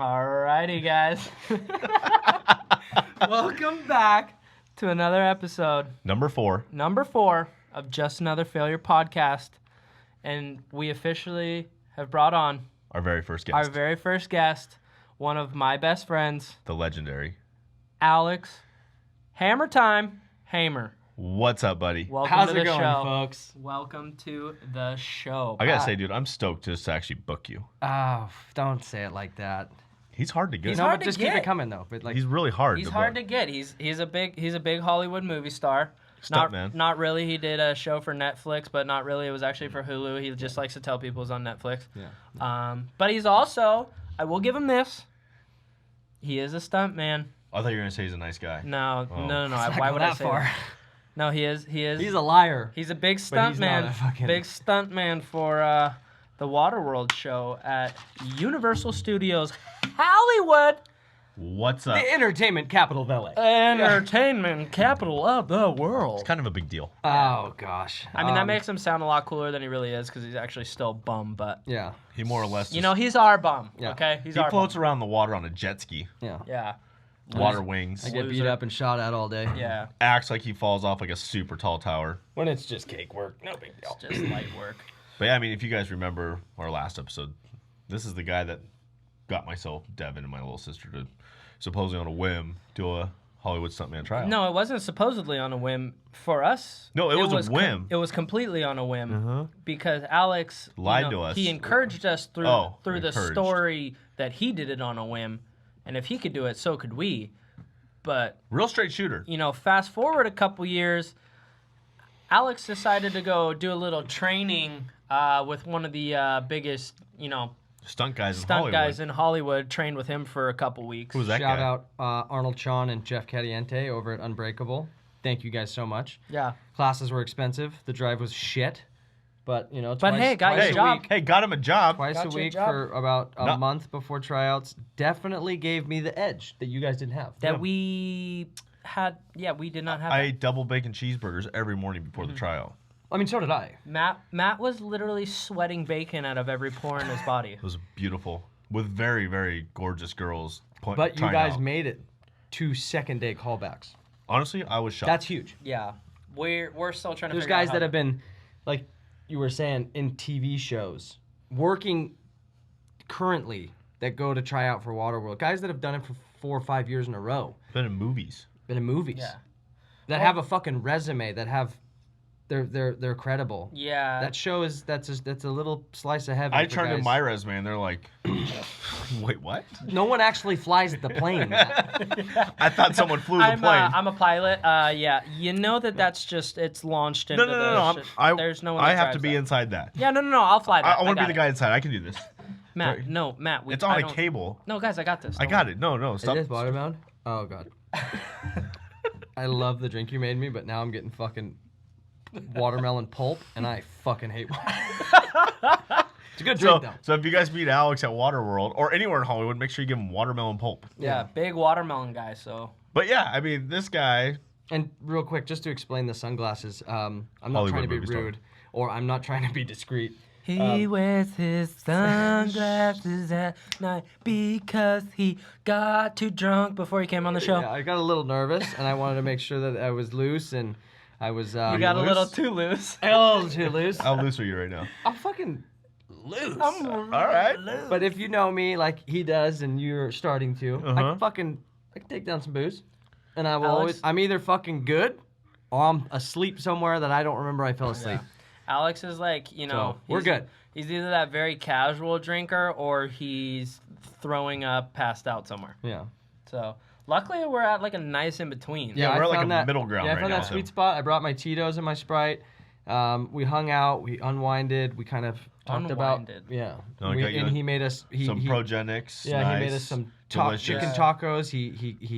Alrighty, guys. Welcome back to another episode. Number 4 of Just Another Failure podcast. And we officially have brought on our very first guest. One of my best friends. The legendary. Alex. Hammer time. Hamer. What's up, buddy? Welcome How's to the it going, show. folks? Welcome to the show. I gotta say, dude, I'm stoked just to actually book you. Oh, don't say it like that. He's hard to get. He's No, hard but to just get. keep it coming though. But like, He's really hard. He's to hard book. to get. He's a big Hollywood movie star. Stuntman. Not really. He did a show for Netflix, but not really. It was actually for Hulu. He just likes to tell people it's on Netflix. yeah. But he's also, I will give him this. He is a stuntman. I thought you were gonna say he's a nice guy. No. It's not Why go would I that say far. that? No, he is. He's a liar. He's a big But he's not stuntman. a fucking- Big stuntman for the Waterworld show at Universal Studios Hollywood. What's up? The entertainment capital of LA. Entertainment capital of the world. It's kind of a big deal. Oh gosh. I mean, that makes him sound a lot cooler than he really is because he's actually still bum. But Yeah. He more or less. you know, he's our bum. Yeah. Okay, he's he our floats bum. around the water on a jet ski, Yeah. Yeah, water wings. I get beat Loser. up and shot at all day. yeah. Acts like he falls off like a super tall tower. When it's just cake work, no big deal. It's just light work. But yeah, I mean, if you guys remember our last episode, this is the guy that got myself, Devin, and my little sister to supposedly on a whim do a Hollywood stuntman tryout. No, it wasn't supposedly on a whim for us. No, it was a whim. It was completely on a whim Uh-huh. because Alex Lied to us. He encouraged us through the encouraged. story that he did it on a whim, and if he could do it, so could we. But Real straight shooter. you know, fast forward a couple years, Alex decided to go do a little training with one of the biggest, Stunt guys in stunt Hollywood. guys in Hollywood. Trained with him for a couple weeks. Who was that Shout guy? out Arnold Chon and Jeff Cadiente over at Unbreakable. Thank you guys so much. Yeah, Classes were expensive. The drive was shit. But, you know, But hey, got twice your a job. week. Hey, got him a job. Twice Got a you a week job. for about a No. month before tryouts definitely gave me the edge that you guys didn't have. that we had. Yeah, we did not have. I that. ate double bacon cheeseburgers every morning before Mm-hmm. the tryout. I mean, so did I. Matt was literally sweating bacon out of every pore in his body. It was beautiful with very, very gorgeous girls. But you trying guys out. made it 2 second-day callbacks. Honestly, I was shocked. That's huge. Yeah, we're still trying to. There's figure out guys how that to- have been, like you were saying, in TV shows, working currently that go to try out for Waterworld. Guys that have done it for 4 or 5 years in a row. been in movies. Been in movies. Yeah. That have a fucking resume. That have, they're credible. Yeah. That show is that's a little slice of heaven. I for turned in guys. my resume and they're like, "Wait, what?" No one actually flies the plane. Matt. I thought someone flew the plane. I'm a pilot. Yeah, you know that's just it's launched into No. the. There's no one. I that have drives to be that. inside that. Yeah, no. I'll fly that. I want to got be the it. guy inside. I can do this. Matt, Right. no, Matt. It's on a cable. No, guys, I got this. I got it. No, Is stop. this watermelon? Oh god. I love the drink you made me, but now I'm getting fucking watermelon pulp, and I fucking hate watermelon. It's a good drink, though. So if you guys meet Alex at Waterworld or anywhere in Hollywood, make sure you give him watermelon pulp. Yeah, big watermelon guy. So. But yeah, I mean, this guy. And real quick, just to explain the sunglasses, I'm not Hollywood trying to be movie star. rude, or I'm not trying to be discreet. He wears his sunglasses at night because he got too drunk before he came on the show. Yeah, I got a little nervous, and I wanted to make sure that I was loose, and I was. You got a loose? little too loose. a little too loose. How loose are you right now? I'm fucking loose. All right. But if you know me like he does, and you're starting to, Uh-huh. I can take down some booze, and I will Alex? always. I'm either fucking good, or I'm asleep somewhere that I don't remember I fell asleep. Alex is like, So, we're he's- good. He's either that very casual drinker or he's throwing up, passed out somewhere. Yeah. So luckily we're at like a nice in between. Yeah, we're I like found a that, middle ground Yeah, I right found now, that so. sweet spot. I brought my Tito's and my Sprite. We hung out. We unwinded. We kind of talked Unwinded. about. Yeah. Okay, you and know, he made us. Some Progenics. Yeah, nice, he made us some delicious. chicken tacos. He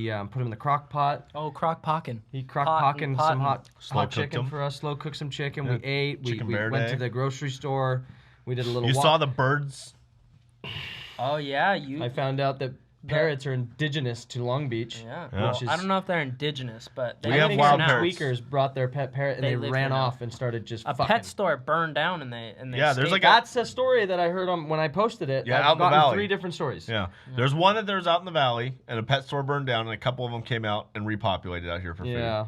put them in the crock pot. Oh, crock pockin'. He crock Pottin', pocking some pottin'. Slow hot cooked chicken them. for us. Slow cooked some chicken. Yeah. We ate. We Chicken went verde. to the grocery store. We did a little. You walk. saw the birds. Oh yeah, you. I found out that parrots are indigenous to Long Beach. Yeah. Yeah. Well, Which is, I don't know if they're indigenous, but We they have live wild here now. parrots. tweakers brought their pet parrot and They they live ran here now. off and started just A fucking. pet store burned down and they Yeah, there's escaped. like That's a story that I heard on when I posted it. Yeah, I've out in the gotten valley. 3 different stories. Yeah. There's one that there's out in the valley, and a pet store burned down, and a couple of them came out and repopulated out here for food. Yeah.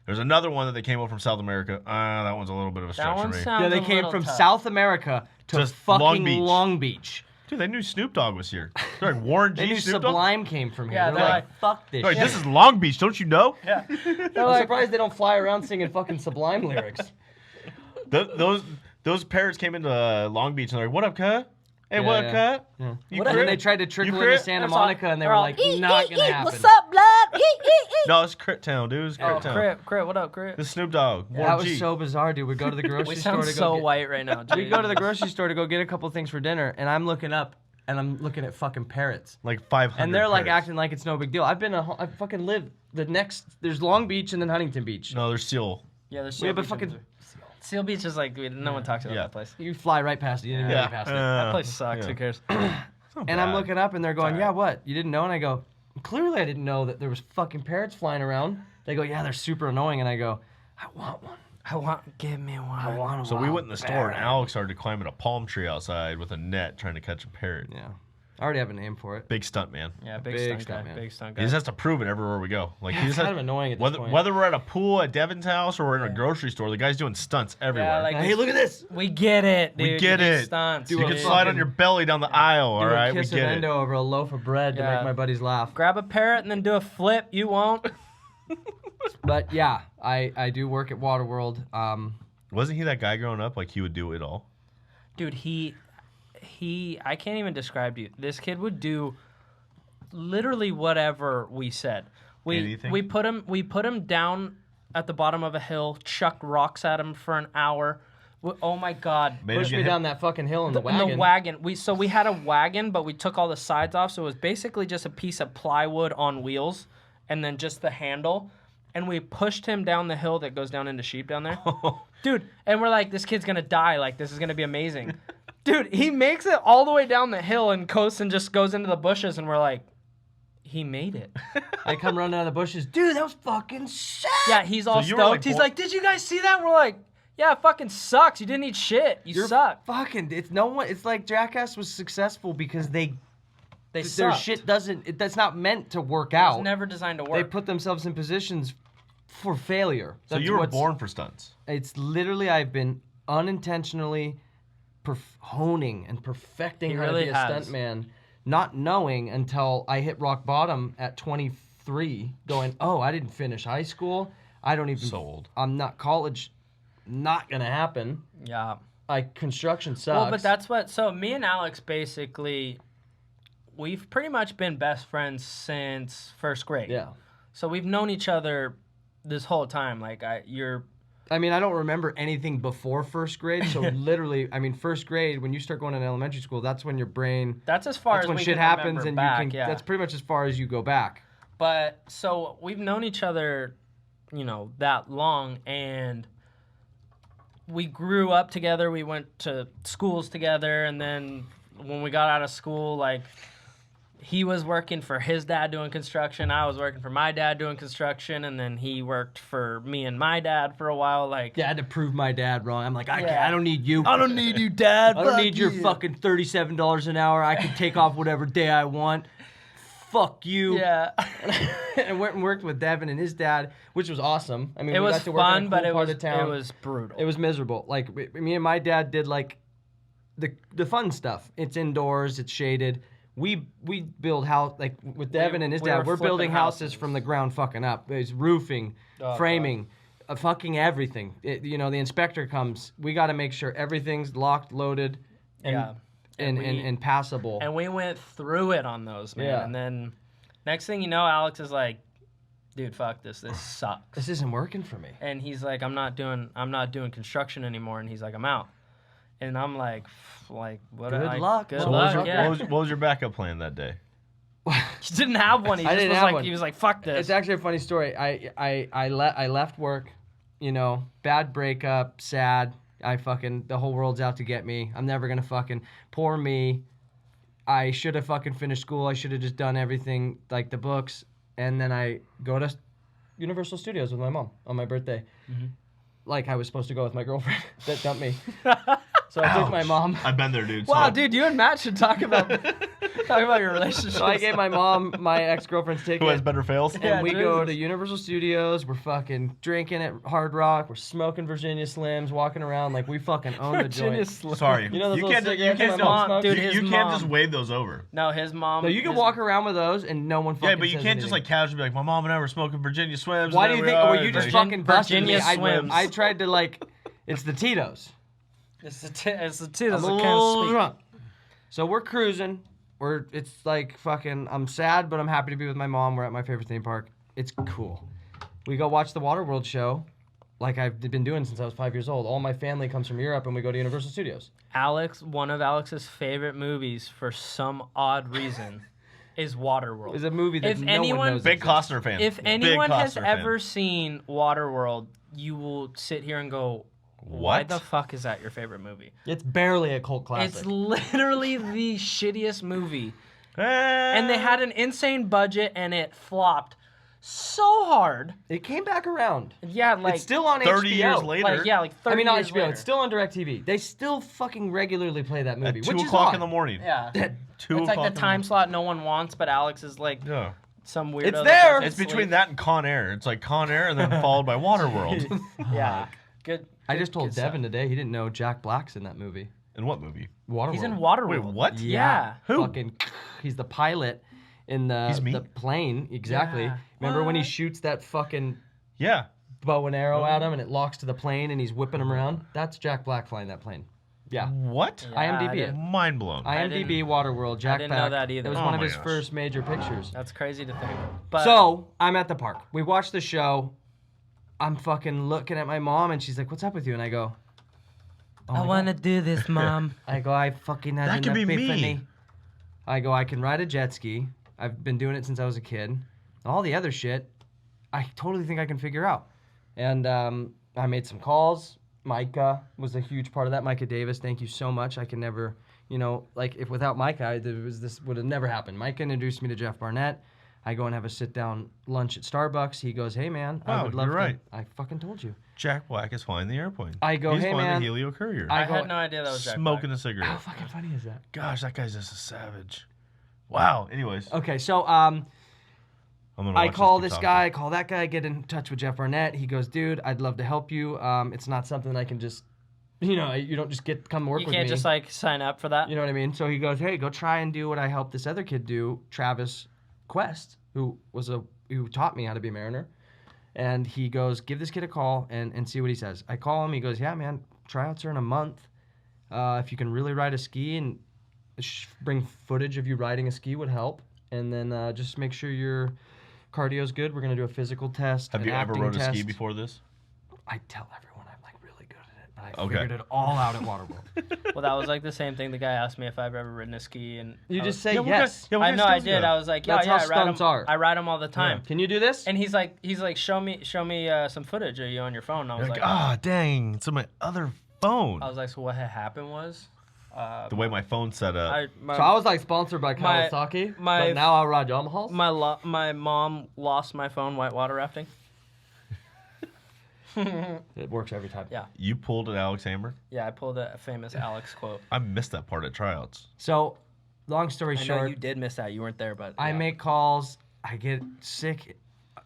There's another one that they came over from South America. That one's a little bit of a that stretch one for me. sounds Yeah, they a came little from tough. South America to To fucking Long Beach. Beach. Dude, they knew Snoop Dogg was here. They're like, Warren They G. knew Snoop Dogg? Sublime came from here. Yeah, they're they're like, fuck this They're like, shit. this is Long Beach, don't you know? Yeah. I'm surprised they don't fly around singing fucking Sublime lyrics. Those parrots came into Long Beach, and they're like, what up, cut? Hey, Yeah, what yeah. up, cut? Yeah. You And then crit? they tried to trickle You into crit? Santa That's all- Monica, and they they're were all, like, not gonna happen. What's up, blood? No, it's Crit Town, dude. It's Crit Oh, Town. Crit, what up, Crit? This Snoop Dogg. Warren That was G. so bizarre, dude. We go to the grocery We store sound to so go get, white right now, dude. we go to the grocery store to go get a couple things for dinner, and I'm looking up, and I'm looking at fucking parrots. Like 500 And they're like parrots. acting like it's no big deal. I fucking live the next. There's Long Beach and then Huntington Beach. No, there's seal. Yeah, there's Yeah, Seal but Beach. fucking Seal Beach is like no one talks about Yeah. that place. you fly right past it. You didn't even Yeah. get past it. That place sucks. yeah. Who cares? And I'm looking up, and they're going, It's "Yeah, alright. what? You didn't know?" And I go, "Clearly, I didn't know that there was fucking parrots flying around." They go, "Yeah, they're super annoying." And I go, "I want one. Give me one. I want one." So we went in the store, and Alex started climbing a palm tree outside with a net trying to catch a parrot. Yeah, I already have a name for it. Big stunt man. Yeah, big, Big stunt stunt guy. man. Big stunt He guy. just has to prove it everywhere we go. Like he It's just kind has, of annoying at this whether point. whether we're at a pool at Devin's house or we're in a grocery store, the guy's doing stunts everywhere. like- Hey, look at this. We get it, dude. We get You do it. Stunts, Do you a can dude. slide on fucking- your belly down the aisle. All Do right, a we kiss of get endo it. over a loaf of bread to Yeah. make my buddies laugh. Grab a parrot and then do a flip. You won't. But yeah, I do work at Waterworld. Wasn't he that guy growing up? Like he would do it all. Dude, he I can't even describe to you. This kid would do literally whatever we said. Anything? We put him down at the bottom of a hill, chucked rocks at him for an hour. Oh my god. Made him Push get me hit- down that fucking hill in the In wagon. the wagon. We had a wagon, but we took all the sides off, so it was basically just a piece of plywood on wheels, and then just the handle. And we pushed him down the hill that goes down into Sheep down there. Dude, and we're like, this kid's gonna die. Like, this is gonna be amazing. Dude, he makes it all the way down the hill and coasts and just goes into the bushes, and we're like, he made it. I come running out of the bushes. Dude, that was fucking sick. Yeah, he's all So you were, stoked. like, He's born- like, did you guys see that? And we're like, yeah, it fucking sucks. You didn't eat shit. You suck. Fucking, it's no one. It's like Jackass was successful because their sucked. shit doesn't. That's not meant to work It out. was never designed to work. They put themselves in positions for failure. So That's you were what's- born for stunts. It's literally I've been unintentionally honing and perfecting He how really to be a has. stuntman, not knowing until I hit rock bottom at 23, going, oh, I didn't finish high school. I don't even. So old. I'm not college. Not gonna happen. Yeah. Construction sucks. Well, but that's what. So me and Alex basically, we've pretty much been best friends since first grade. yeah. So we've known each other this whole time. Like I mean, I don't remember anything before first grade. So literally, I mean, first grade when you start going in elementary school, that's when your brain. that's as far That's as when we shit can happens, remember and back, you can. Yeah. That's pretty much as far as you go back. But so we've known each other, that long, and we grew up together. We went to schools together, and then when we got out of school, like, he was working for his dad doing construction. I was working for my dad doing construction, and then he worked for me and my dad for a while. Like, Yeah, I had to prove my dad wrong. I'm like, I can't. Yeah. I don't need you. I don't need you, Dad. I don't Fuck need your you. fucking $37 an hour. I can take off whatever day I want. Fuck you. Yeah. And I went and worked with Devin and his dad, which was awesome. I mean, It we was got to work in a fun, cool but it part was of town. it was brutal. It was miserable. Like me and my dad did like the fun stuff. It's indoors. It's shaded. We build house like with Devin and his we dad. were We're building flipping houses houses. from the ground fucking up. It's roofing, Oh, framing, fucking everything. The inspector comes. We got to make sure everything's locked, loaded, and Yeah. and passable. And we went through it on those, man. Yeah. And then next thing you know, Alex is like, dude, fuck this. This sucks. This isn't working for me. And he's like, I'm not doing construction anymore. And he's like, I'm out. And I'm like, what? Good luck. Good So luck. Yeah. What was your backup plan that day? He didn't have one. He I just didn't was have like, one. he was like, fuck this. It's actually a funny story. I left work, bad breakup, sad. The whole world's out to get me. I'm never gonna fucking poor me. I should have fucking finished school. I should have just done everything like the books. And then I go to Universal Studios with my mom on my birthday. Mm-hmm. Like I was supposed to go with my girlfriend that dumped me. So I took my mom. I've been there, dude. Wow, So- dude, you and Matt should talk about your relationship. So I gave my mom my ex-girlfriend's ticket. Who has better fails? Yeah, And we go Jesus. to Universal Studios. We're fucking drinking at Hard Rock. We're smoking Virginia Slims, walking around like we fucking own the joint. Sorry. You know those you little can't, cigarettes you my can't, mom smokes? Dude, you, his you can't just mom- wave those over. No, his mom. No, you can his- walk around with those and no one fucking Yeah, but you says can't just anything. like casually be like, my mom and I were smoking Virginia Swims. Why and do you there think? we Well, are," you just like- fucking busted me. Virginia Swims. I tried to like, it's the Tito's. It's the Tito's. I'm a little drunk. So we're cruising. It's like fucking. I'm sad, but I'm happy to be with my mom. We're at my favorite theme park. It's cool. We go watch the Waterworld show, like I've been doing since I was 5 years old. All my family comes from Europe, and we go to Universal Studios. One of Alex's favorite movies for some odd reason is Waterworld. It's a movie that If no anyone- one knows. Big exists. Costner fan. If Big anyone has Costner fan. ever seen Waterworld, you will sit here and go, why What? the fuck is that your favorite movie? It's barely a cult classic. It's literally the shittiest movie. And they had an insane budget and it flopped so hard. It came back around. Yeah, like It's still on 30 HBO. years later. like 30 I mean, not years HBO. later. It's still on DirecTV. They still fucking regularly play that movie, At which 2 is o'clock odd. in the morning. Yeah. 2 It's o'clock like in the time slot no one wants, but Alex is like Yeah. some weirdo. It's that there. doesn't It's between sleep. that and Con Air. It's like Con Air and then followed by Waterworld. Yeah. Good. I just told good Devin stuff. today he didn't know Jack Black's in that movie. In what movie? Waterworld. He's in Waterworld. Wait, what? Yeah. Who? Fucking, he's the pilot in He's me? the plane. Exactly. Yeah. Remember when he What? shoots that fucking Yeah. bow and arrow at him and it locks to the plane and he's whipping him around? That's Jack Black flying that plane. Yeah. What? Yeah, I IMDb it. didn't- Mind blown. IMDb Waterworld. Jack didn't know Black. that either. It was Oh one of my his gosh. first major pictures. That's crazy to think. But So I'm at the park. We watched the show. I'm fucking looking at my mom and she's like, "What's up with you?" And I go, "Oh my God." do this, Mom. I go, "I fucking had That an could be me. epiphany." I go, "I can ride a jet ski. I've been doing it since I was a kid. All the other shit, I totally think I can figure out." And I made some calls. Micah was a huge part of that. Micah Davis, thank you so much. I can never, like if without Micah, this would have never happened. Micah introduced me to Jeff Barnett. I go and have a sit-down lunch at Starbucks. He goes, "Hey, man, I Wow, would love you're to." right. I fucking told you. Jack Black is flying the airplane. I go, He's "Hey, flying man." the Helio Courier. I I go- had no idea that was Jack Smoking Black. a cigarette. How fucking funny is that? Gosh, that guy's just a savage. Wow. Anyways, Okay, so I'm gonna I watch call keep this talking. guy, call that guy, get in touch with Jeff Barnett. He goes, "Dude, I'd love to help you. It's not something I can just, you don't just come work You with can't me. just like sign up for that. You know what I mean?" So he goes, "Hey, go try and do what I helped this other kid do, Travis Quest, who taught me how to be a mariner." And he goes, "Give this kid a call and see what he says." I call him. He goes, "Yeah, man, tryouts are in a month. If you can really ride a ski and bring footage of you riding a ski would help. And then just make sure your cardio's good. We're gonna do a physical test. Have an you ever acting rode a ski test." before this? I tell everyone I'm like really good at it, but I Okay. figured it all out at Waterworld. Well, that was like the same thing. The guy asked me if I've ever ridden a ski, and You I just was- say Yeah, what yes. kind- yeah, what I kind know of I skills did. you got? I was like, yeah, That's yeah, how I ride them. stunts are. I ride them all the time. Can you do this? And he's like, show me some footage of you on your phone. And I was You're like, like, ah, dang, it's on my other phone. I was like, so what had happened was, The way my phone's set up. So I was like sponsored by My- Kawasaki, my- but now I ride Yamahas. my mom lost my phone whitewater rafting. It works every time. Yeah. You pulled an Alex Hammer? Yeah, I pulled a famous Alex quote. I missed that part at tryouts. So, long story I know short, you did miss that. You weren't there, but I yeah. make calls. I get sick,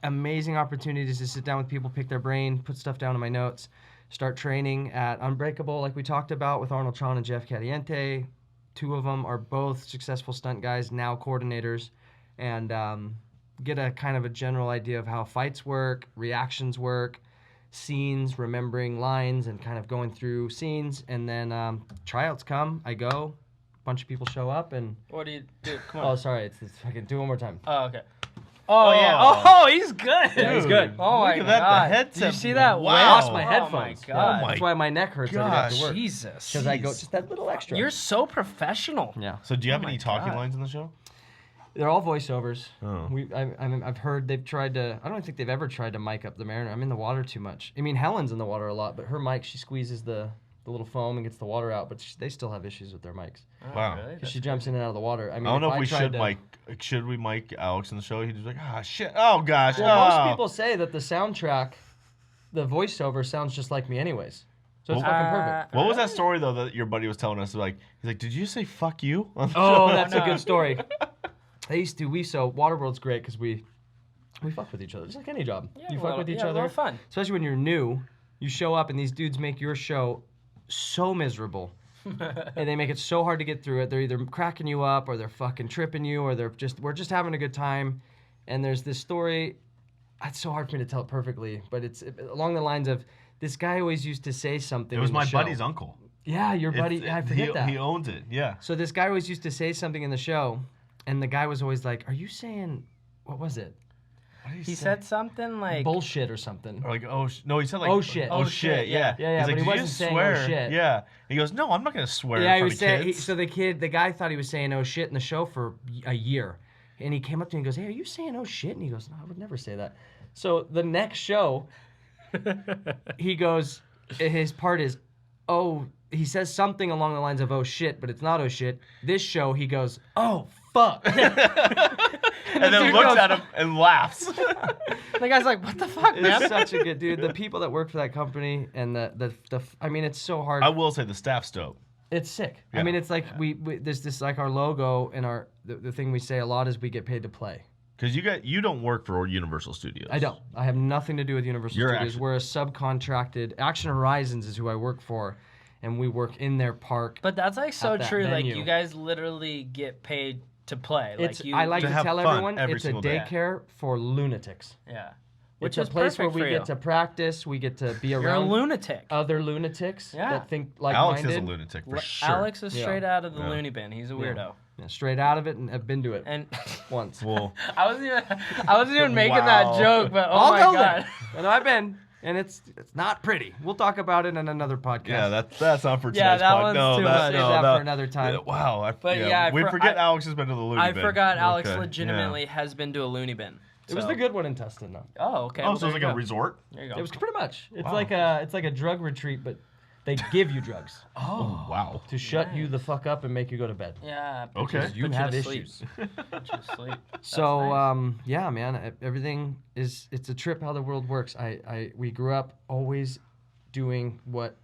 amazing opportunities to sit down with people, pick their brain, put stuff down in my notes, start training at Unbreakable, like we talked about with Arnold Tron and Jeff Caliente. Two of them are both successful stunt guys, now coordinators, and get a kind of a general idea of how fights work, reactions work, scenes, remembering lines, and kind of going through scenes. And then tryouts come, I go, a bunch of people show up, and What do you do? Come oh, on. sorry, it's fucking do it one more time. Oh, okay. Oh, yeah. Oh. Oh, he's good. Yeah, he's good. Oh my Look at that, the god. headset- Did you see that? Wow. whale? Lost my Oh headphones. my Yeah, god. Oh my that's why my neck hurts every day after gosh. work. Jesus. Because I go Jeez. just that little extra. You're so professional. yeah. So do you have Oh any my talking God. lines in the show? They're all voiceovers. Oh. I've heard they've tried to. I don't think they've ever tried to mic up the Mariner. I'm in the water too much. I mean, Helen's in the water a lot, but her mic, she squeezes the the little foam and gets the water out, but they still have issues with their mics. Oh, Wow. Really? Because she jumps in and out of the water. I mean, I don't know if we tried should we mic Alex in the show? He'd just like, shit, oh gosh. Well, oh. most people say that the soundtrack, the voiceover sounds just like me anyways. So it's fucking perfect. What was that story though that your buddy was telling us? Like, he's like, did you say fuck you? Oh, that's a good story. So Waterworld's great because we fuck with each other, just like any job. Yeah, You fuck with each other. We're fun. Especially when you're new, you show up and these dudes make your show so miserable. And they make it so hard to get through it. They're either cracking you up or they're fucking tripping you or we're just having a good time. And there's this story, it's so hard for me to tell it perfectly, but it's along the lines of this guy always used to say something. It was in the my show. buddy's uncle. Yeah, your buddy. I forget that. He owns it. Yeah. So this guy always used to say something in the show, and the guy was always like, "Are you saying what was it? What did He say? said something like Bullshit or something?" Or like, no, he said like, Oh, shit. Oh shit, yeah. Yeah, He's but like, he "Did wasn't you saying, swear?" "Oh, shit." Yeah. He goes, no, I'm not gonna swear. Yeah, in he front was of saying. kids. The guy thought he was saying "oh shit" in the show for a year, and he came up to me and goes, "Hey, are you saying "oh shit"?" And he goes, "No, I would never say that." So the next show, he goes, his part is, "Oh." He says something along the lines of "oh shit," but it's not "oh shit." This show, he goes, "Oh fuck." And then dude looks goes- at him and laughs. the guy's like, what the fuck, man? It's such a good dude. The people that work for that company and I mean, it's so hard. I will say the staff's dope. It's sick. Yeah. I mean, it's like we there's this like our logo and the thing we say a lot is we get paid to play. Because you don't work for Universal Studios. I don't. I have nothing to do with Universal You're Studios. Action- We're a subcontracted. Action Horizons is who I work for, and we work in their park. But that's like so At that true. Like venue. you guys literally get paid to play. It's Like you, I like To to have tell fun everyone every it's a single day. daycare for lunatics. yeah, Which which it's is a place where perfect we for get you. to practice. We get to be You're a around lunatic. other lunatics Yeah. that think like Alex minded. is a lunatic for Le- sure. Alex is Yeah. straight out of the Yeah. loony bin. He's a weirdo. Yeah, straight out of it, and I've been to it And once. Well, I wasn't even making that Wow. joke, but oh I'll my go god. there. And I've been, and it's not pretty. We'll talk about it in another podcast. yeah, that's not for Yeah, tonight's that pod. one's No, too that, much. no, Save that that for another time. Yeah, wow. But yeah, we for- forget I- Alex has been to the loony I bin. forgot Alex Okay, legitimately has been to a loony bin. It was So- the good one in Tustin, though. Oh, okay. Yeah. Oh, well, so it's there like you a go. resort? There you go. It was pretty much. It's Wow. like a drug retreat, but they give you drugs Oh, wow. to shut you the fuck up and make you go to bed. Yeah. Okay. Put You to have sleep. issues. Put you to sleep. That's So nice. yeah, man, everything it's a trip how the world works. We grew up always doing what,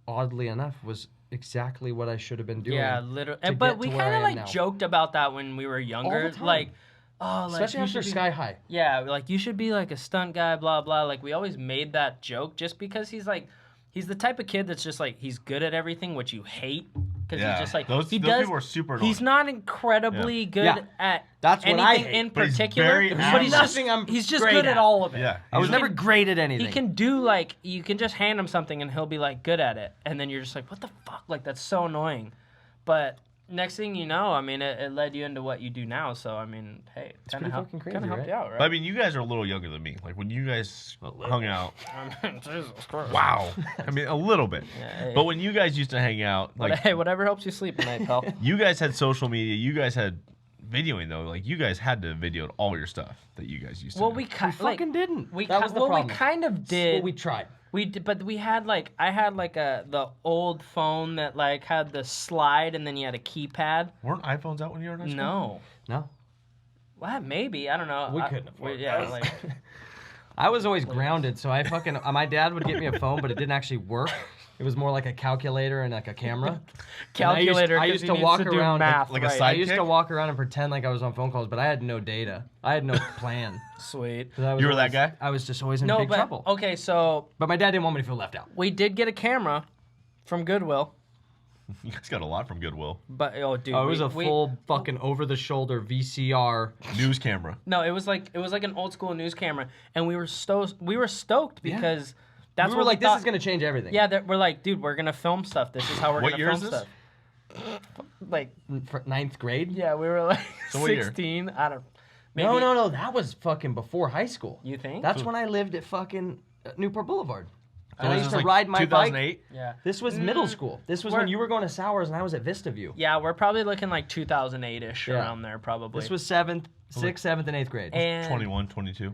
oddly enough, was exactly what I should have been doing. Yeah, literally. to But get we to where kind I of am like now. joked about that when we were younger. time. Like, oh, like Especially you after should be- Sky High. Yeah, like you should be like a stunt guy, blah blah. Like we always made that joke just because he's the type of kid that's just like he's good at everything, which you hate because Yeah. he's just like Those he people does. are super He's annoying. not incredibly good Yeah. at That's what anything I hate. in But he's particular, very but average. he's just Nothing I'm he's just great good at at. all of it. Yeah. I was He's never like- great at anything. He can do like you can just hand him something and he'll be like good at it, and then you're just like, what the fuck? Like that's so annoying. But next thing you know, I mean, it led you into what you do now. So I mean, hey, it's pretty fucking crazy, helped right? you out, right? But I mean, you guys are a little younger than me. Like when you guys hung out. I mean, Jesus Christ. Wow. I mean, a little bit. Yeah, hey. But when you guys used to hang out, But like hey, whatever helps you sleep at night, pal. you guys had social media, you guys had videoing though. Like you guys had to video all your stuff that you guys used to. Well, do. we We kind fucking didn't. we that ki- was the well, problem. we kind of did. Well, we tried. We did, but we had like I had like the old phone that like had the slide and then you had a keypad. Weren't iPhones out when you were in high school? No. No. Well, maybe I don't know. We couldn't afford Yeah, those. like I was always grounded, so I fucking my dad would get me a phone, but it didn't actually work. It was more like a calculator and like a camera. calculator. I 'cause used he to needs walk do around math, like a right. side- I used to Sidekick? walk around and pretend like I was on phone calls, but I had no data. I had no plan. Sweet. 'Cause I was You were that always- guy? I was just always in No, big but trouble. okay, so But my dad didn't want me to feel left out. we did get a camera from Goodwill, You guys got a lot from Goodwill. but oh, dude, Oh, it was a we- full fucking over-the-shoulder VCR. News camera. No, it was like an old school news camera, and we were stoked Yeah. because that's we what were like, we this thought. is gonna change everything. Yeah, we're like, dude, we're gonna film stuff. This is how we're What gonna year film is this? stuff. Like, For ninth grade. yeah, we were like So what year? 16. I don't. Maybe, No. That was fucking before high school. You think? That's when I lived at fucking Newport Boulevard. So And I this used is to like ride my bike. 2008. Yeah. This was middle school. This was We're- when you were going to Sowers and I was at Vista View. Yeah, we're probably looking like 2008ish Yeah. around there, probably. This was 6th, 7th, and 8th grade. and 21, 22.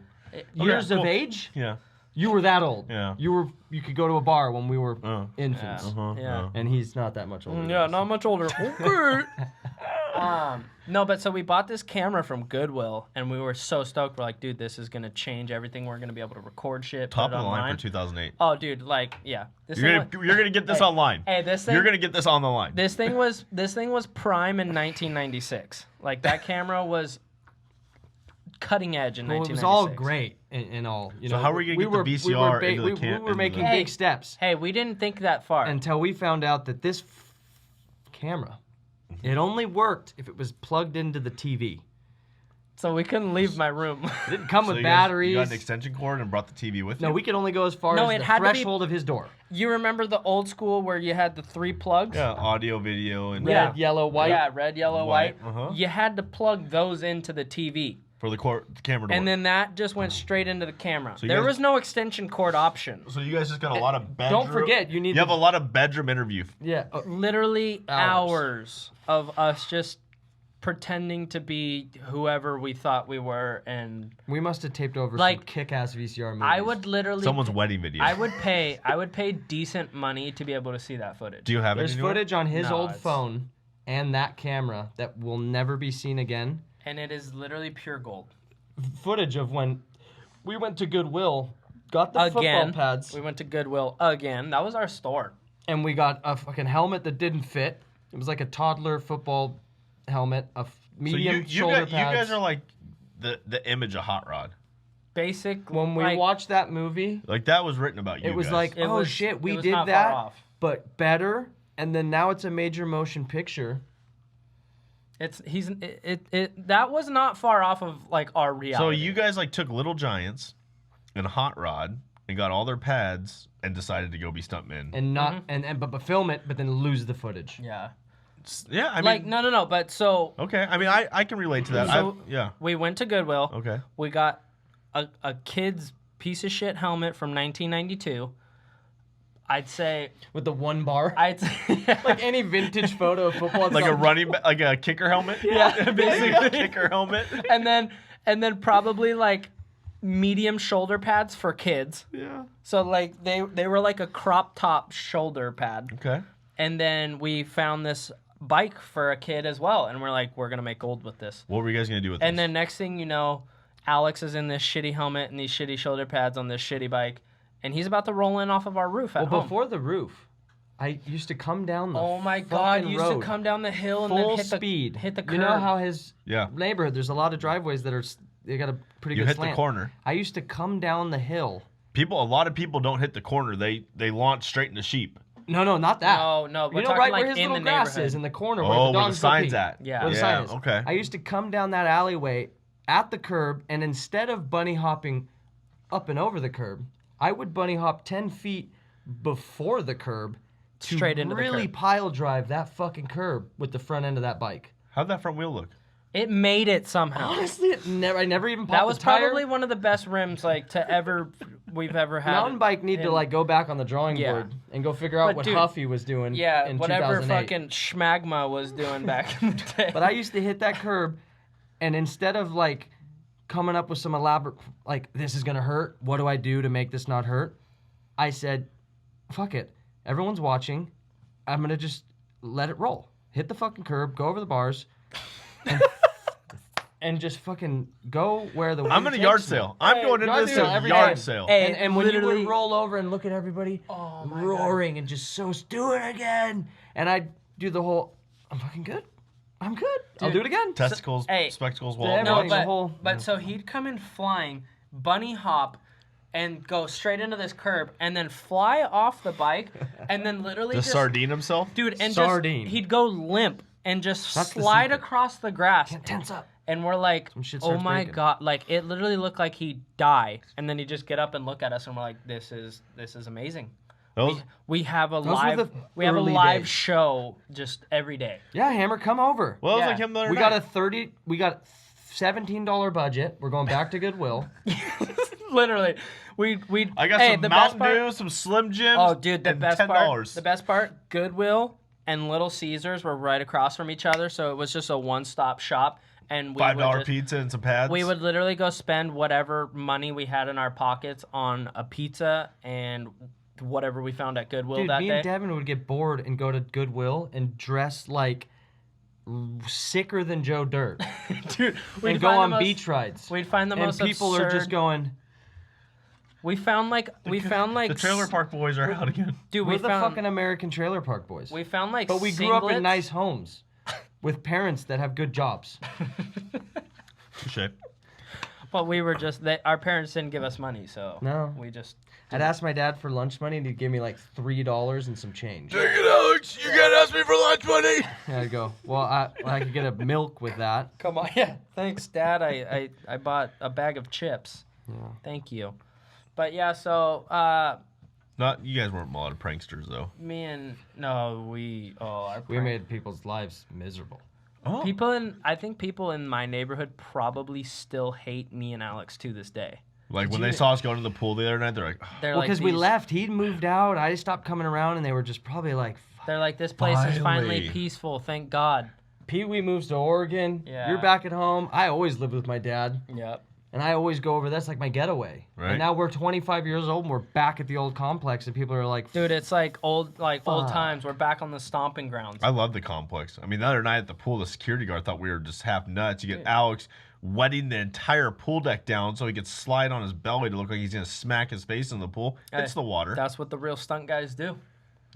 Years Okay, of cool. age? Yeah. You were that old. Yeah. You could go to a bar when we were infants. Yeah. And he's not that much older. Yeah, not much older. Okay. No, but so we bought this camera from Goodwill, and we were so stoked. We're like, dude, this is gonna change everything. We're gonna be able to record shit. Top put it of the line online. for 2008. Oh, dude, like, yeah. You're gonna get this online. Hey, this thing. You're gonna get this on the line. This thing was prime in 1996. Like that camera was cutting edge in 1996. It was all great and all. You So know, how are we gonna get the VCR into the we were making Hey. big steps Hey, we didn't think that far. until we found out that this camera, it only worked if it was plugged into the TV. So we couldn't leave my room. It didn't come So with you batteries. got an extension cord and brought the TV with you? No, we could only go as far No, as it the had to be- threshold of his door. You remember the old school where you had the 3 plugs? Yeah, audio, video, and Yeah. Red, yellow, white. Yeah, red, yellow, white. Uh-huh. You had to plug those into the TV. for the camera door. And then that just went straight into the camera. So you There guys- was no extension cord option. So you guys just got a lot of bedroom. Don't forget, you have a lot of bedroom interview. Yeah. Literally Hours. hours of us just pretending to be whoever we thought we were, and We must have taped over Like, some kick-ass VCR movies. I would literally Someone's wedding video. I would pay decent money to be able to see that footage. Do you have There's it? anywhere? footage on his No, old it's- phone and that camera that will never be seen again. And it is literally pure gold. Footage of when we went to Goodwill, got the Again, football pads, we went to Goodwill again. That was our store. and we got a fucking helmet that didn't fit. It was like a toddler football helmet, medium shoulder pads. You guys are like the image of Hot Rod. Basic. When we like, watched that movie, Like that was written about you. it was guys. like, It oh was- shit, it we was did not far that, off. but better. And then now it's a major motion picture. That was not far off of like our reality. So you guys like took Little Giants and Hot Rod and got all their pads and decided to go be stuntmen. And not but film it, but then lose the footage. Yeah. Yeah, I mean, Like no, but so okay. I mean, I can relate to that. So- Yeah. we went to Goodwill. Okay. We got a kid's piece of shit helmet from 1992. I'd say With the one bar. I'd say Like any vintage photo of football. it's Like a something- running back, like a kicker helmet. Yeah, basically. kicker helmet. and then probably like medium shoulder pads for kids. Yeah. So like they were like a crop top shoulder pad. Okay. And then we found this bike for a kid as well, and we're like, we're gonna make gold with this. What were you guys gonna do with And this? then next thing you know, Alex is in this shitty helmet and these shitty shoulder pads on this shitty bike, and he's about to roll in off of our roof at home. before the roof, I used to come down the Oh my god, fucking you used road, to come down the hill and full then hit speed. the curb. You know how his Yeah. neighborhood, there's a lot of driveways that are they got a pretty You good hit slant. the corner. I used to come down the hill. A lot of people don't hit the corner. They launch straight into sheep. No, not that. No, we're You know, talking right like where his in little the grass neighborhood. is in the corner where Oh, the where the dogs go sign's pee. at. Yeah. Where the Yeah, sign is. okay. I used to come down that alleyway at the curb, and instead of bunny hopping up and over the curb, I would bunny hop 10 feet before the curb to Straight into the really curb. pile drive that fucking curb with the front end of that bike. How'd that front wheel look? It made it somehow. Honestly, I never even popped That was the tire. probably one of the best rims we've ever had. Mountain bike need to in- like go back on the drawing Yeah. board and go figure out But what dude, Huffy was doing Yeah, in whatever 2008. fucking schmagma was doing back in the day. But I used to hit that curb, and instead of like coming up with some elaborate, like, this is gonna hurt, what do I do to make this not hurt? I said, fuck it. Everyone's watching. I'm gonna just let it roll. Hit the fucking curb, go over the bars, and just fucking go where the wind I'm in a takes yard me. sale. I'm Hey, going into yard this sale a every yard day. sale. Hey, And when you literally- would roll over and look at everybody Oh my roaring and just so do it again, and I'd do the whole, I'm fucking good. I'm good. I'll Dude, do it again. Testicles, hey, spectacles, yeah, wallet. No, Everything, the but, whole- but so he'd come in flying, bunny hop, and go straight into this curb, and then fly off the bike, and then literally Just just sardine himself. dude, and Sardine. just he'd go limp and just That's the slide secret. across the grass. Can't tense up. And we're like, Some shit oh starts my breaking. god, like it literally looked like he'd die, and then he'd just get up and look at us, and we're like, this is amazing. Those, We have a were live the we have a early live days. show just every day. Yeah, Hammer, come over. well, it was Yeah. like him the other We night. got $17 budget. We're going back to Goodwill. Literally, we I got hey, some the best Mountain part, Dew, some Slim Jims. Oh, dude, the and best $10. the best part, Goodwill and Little Caesars were right across from each other, so it was just a one-stop shop. and we $5 pizza and some pads. We would literally go spend whatever money we had in our pockets on a pizza and whatever we found at Goodwill Dude, that me day. and Devin would get bored and go to Goodwill and dress like sicker than Joe Dirt. Dude, and go on beach rides. We'd find the and most people absurd... are just going, We found like the trailer park boys are out again. Dude, we're we the found fucking American trailer park boys. we found like But we grew up in singlets. nice homes with parents that have good jobs. Touche. But we were just our parents didn't give us money, so No. we just I'd ask my dad for lunch money and he'd give me like $3 and some change. Take it, Alex. You can't ask me for lunch money. And I'd go, well, I could get a milk with that. come on. Yeah, thanks, Dad. I bought a bag of chips. Yeah. Thank you. But yeah, so You guys weren't a lot of pranksters though. We made people's lives miserable. Oh. I think people in my neighborhood probably still hate me and Alex to this day. Like when they saw us going to the pool the other night, they're like, oh. They're Well, like, because we these- left. He'd moved out. I stopped coming around, and they were just probably like, They're like, this place is finally Finally. peaceful. Thank God. Pee Wee moves to Oregon. Yeah. You're back at home. I always lived with my dad, Yep. and I always go over. That's like my getaway. Right. And now we're 25 years old, and we're back at the old complex, and people are like, Dude, it's like old Fuck. times. We're back on the stomping grounds. I love the complex. I mean, the other night at the pool, the security guard thought we were just half nuts. You get Alex wetting the entire pool deck down so he could slide on his belly to look like he's going to smack his face in the pool. Hey, It's the water. That's what the real stunt guys do.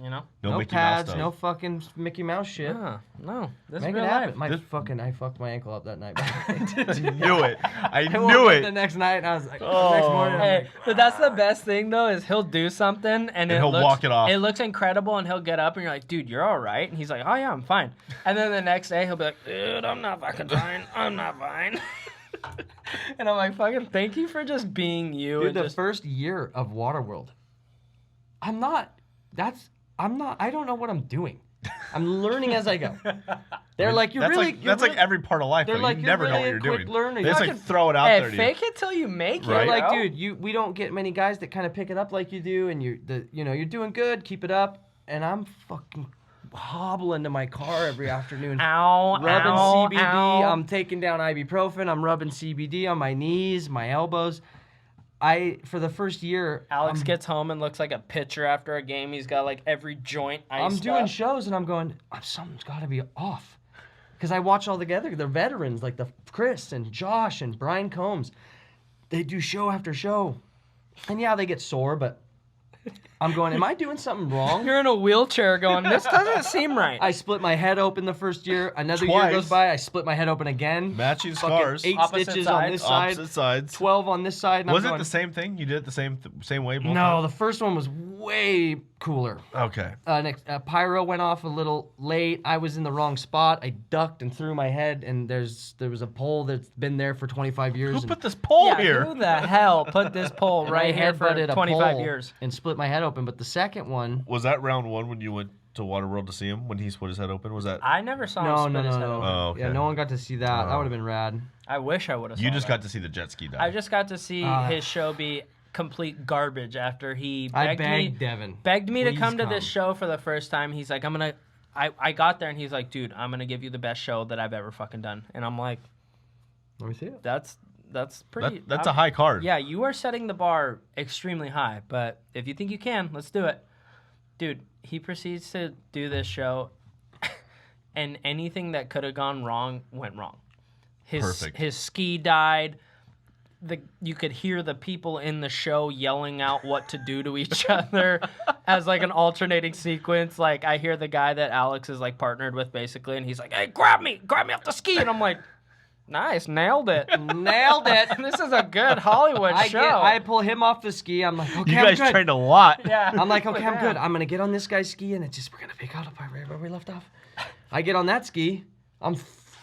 You know? no Mickey Mouse pads, stuff. no fucking Mickey Mouse shit. No. This Make is it real happen. life. I fucked my ankle up that night. I knew it. I I woke knew up the it. next night, and I was like, the Oh. next morning, I'm Hey, like, but that's the best thing though is he'll do something and he'll walk it off. It looks incredible and he'll get up and you're like, dude, you're all right. And he's like, oh yeah, I'm fine. And then the next day he'll be like, dude, I'm not fucking fine. I'm not fine. And I'm like, fucking thank you for just being you. dude, and the just, first year of Waterworld, I don't know what I'm doing. I'm learning as I go. They're like, That's like every part of life. They're Though. like, you you're never know really what a you're quick doing. learner. They just You like throw it out hey, there to fake it till you make it. Right. They're like, bro. dude, we don't get many guys that kind of pick it up like you do, and you're doing good, keep it up. And I'm fucking hobbling to my car every afternoon, Ow, rubbing ow, CBD. ow. I'm taking down ibuprofen. I'm rubbing CBD on my knees, my elbows. For the first year, Alex gets home and looks like a pitcher after a game. He's got like every joint iced I'm doing up. shows, and I'm going, something's got to be off. Because I watch all together. They're veterans, like the Chris and Josh and Brian Combs. They do show after show. And yeah, they get sore, but I'm going, am I doing something wrong? You're in a wheelchair going, this doesn't seem right. I split my head open the first year. Another Twice. year goes by, I split my head open again. Matching Fucking scars. 8 Opposite stitches on sides. this side, Opposite sides. 12 on this side. And Was I'm it going, the same thing? You did it the same way both No, times? the first one was way cooler. Okay. Pyro went off a little late. I was in the wrong spot. I ducked and threw my head, and there was a pole that's been there for 25 years. Who and put this pole yeah, here? who the hell put this pole and right I here for headbutted a 25 pole years? and split my head open. But the second one, Was that round one when you went to Waterworld to see him when he split his head open? Was that? I never saw him no. split his head open. Oh, okay. Yeah, no one got to see that. That Oh. would have been rad. I wish I would have. You just got to see the jet ski dive. I just got to see Ah. his show be complete garbage after he I begged Devin. me to Please come to come. this show for the first time. He's like, I got there and he's like, dude, I'm gonna give you the best show that I've ever fucking done. And I'm like, Let me see it. that's pretty. That's a high card. Yeah, you are setting the bar extremely high, but if you think you can, let's do it. Dude, he proceeds to do this show, and anything that could have gone wrong went wrong. Perfect. His ski died. You could hear the people in the show yelling out what to do to each other as like an alternating sequence. Like I hear the guy that Alex is like partnered with basically, and he's like, "Hey, grab me off the ski," and I'm like, "Nice, nailed it." Nailed it. This is a good Hollywood show. I pull him off the ski. I'm like, okay, You I'm guys good. trained a lot. Yeah. I'm like, okay, I'm Yeah. good. I'm gonna get on this guy's ski, and we're gonna pick out right where we left off. I get on that ski. I'm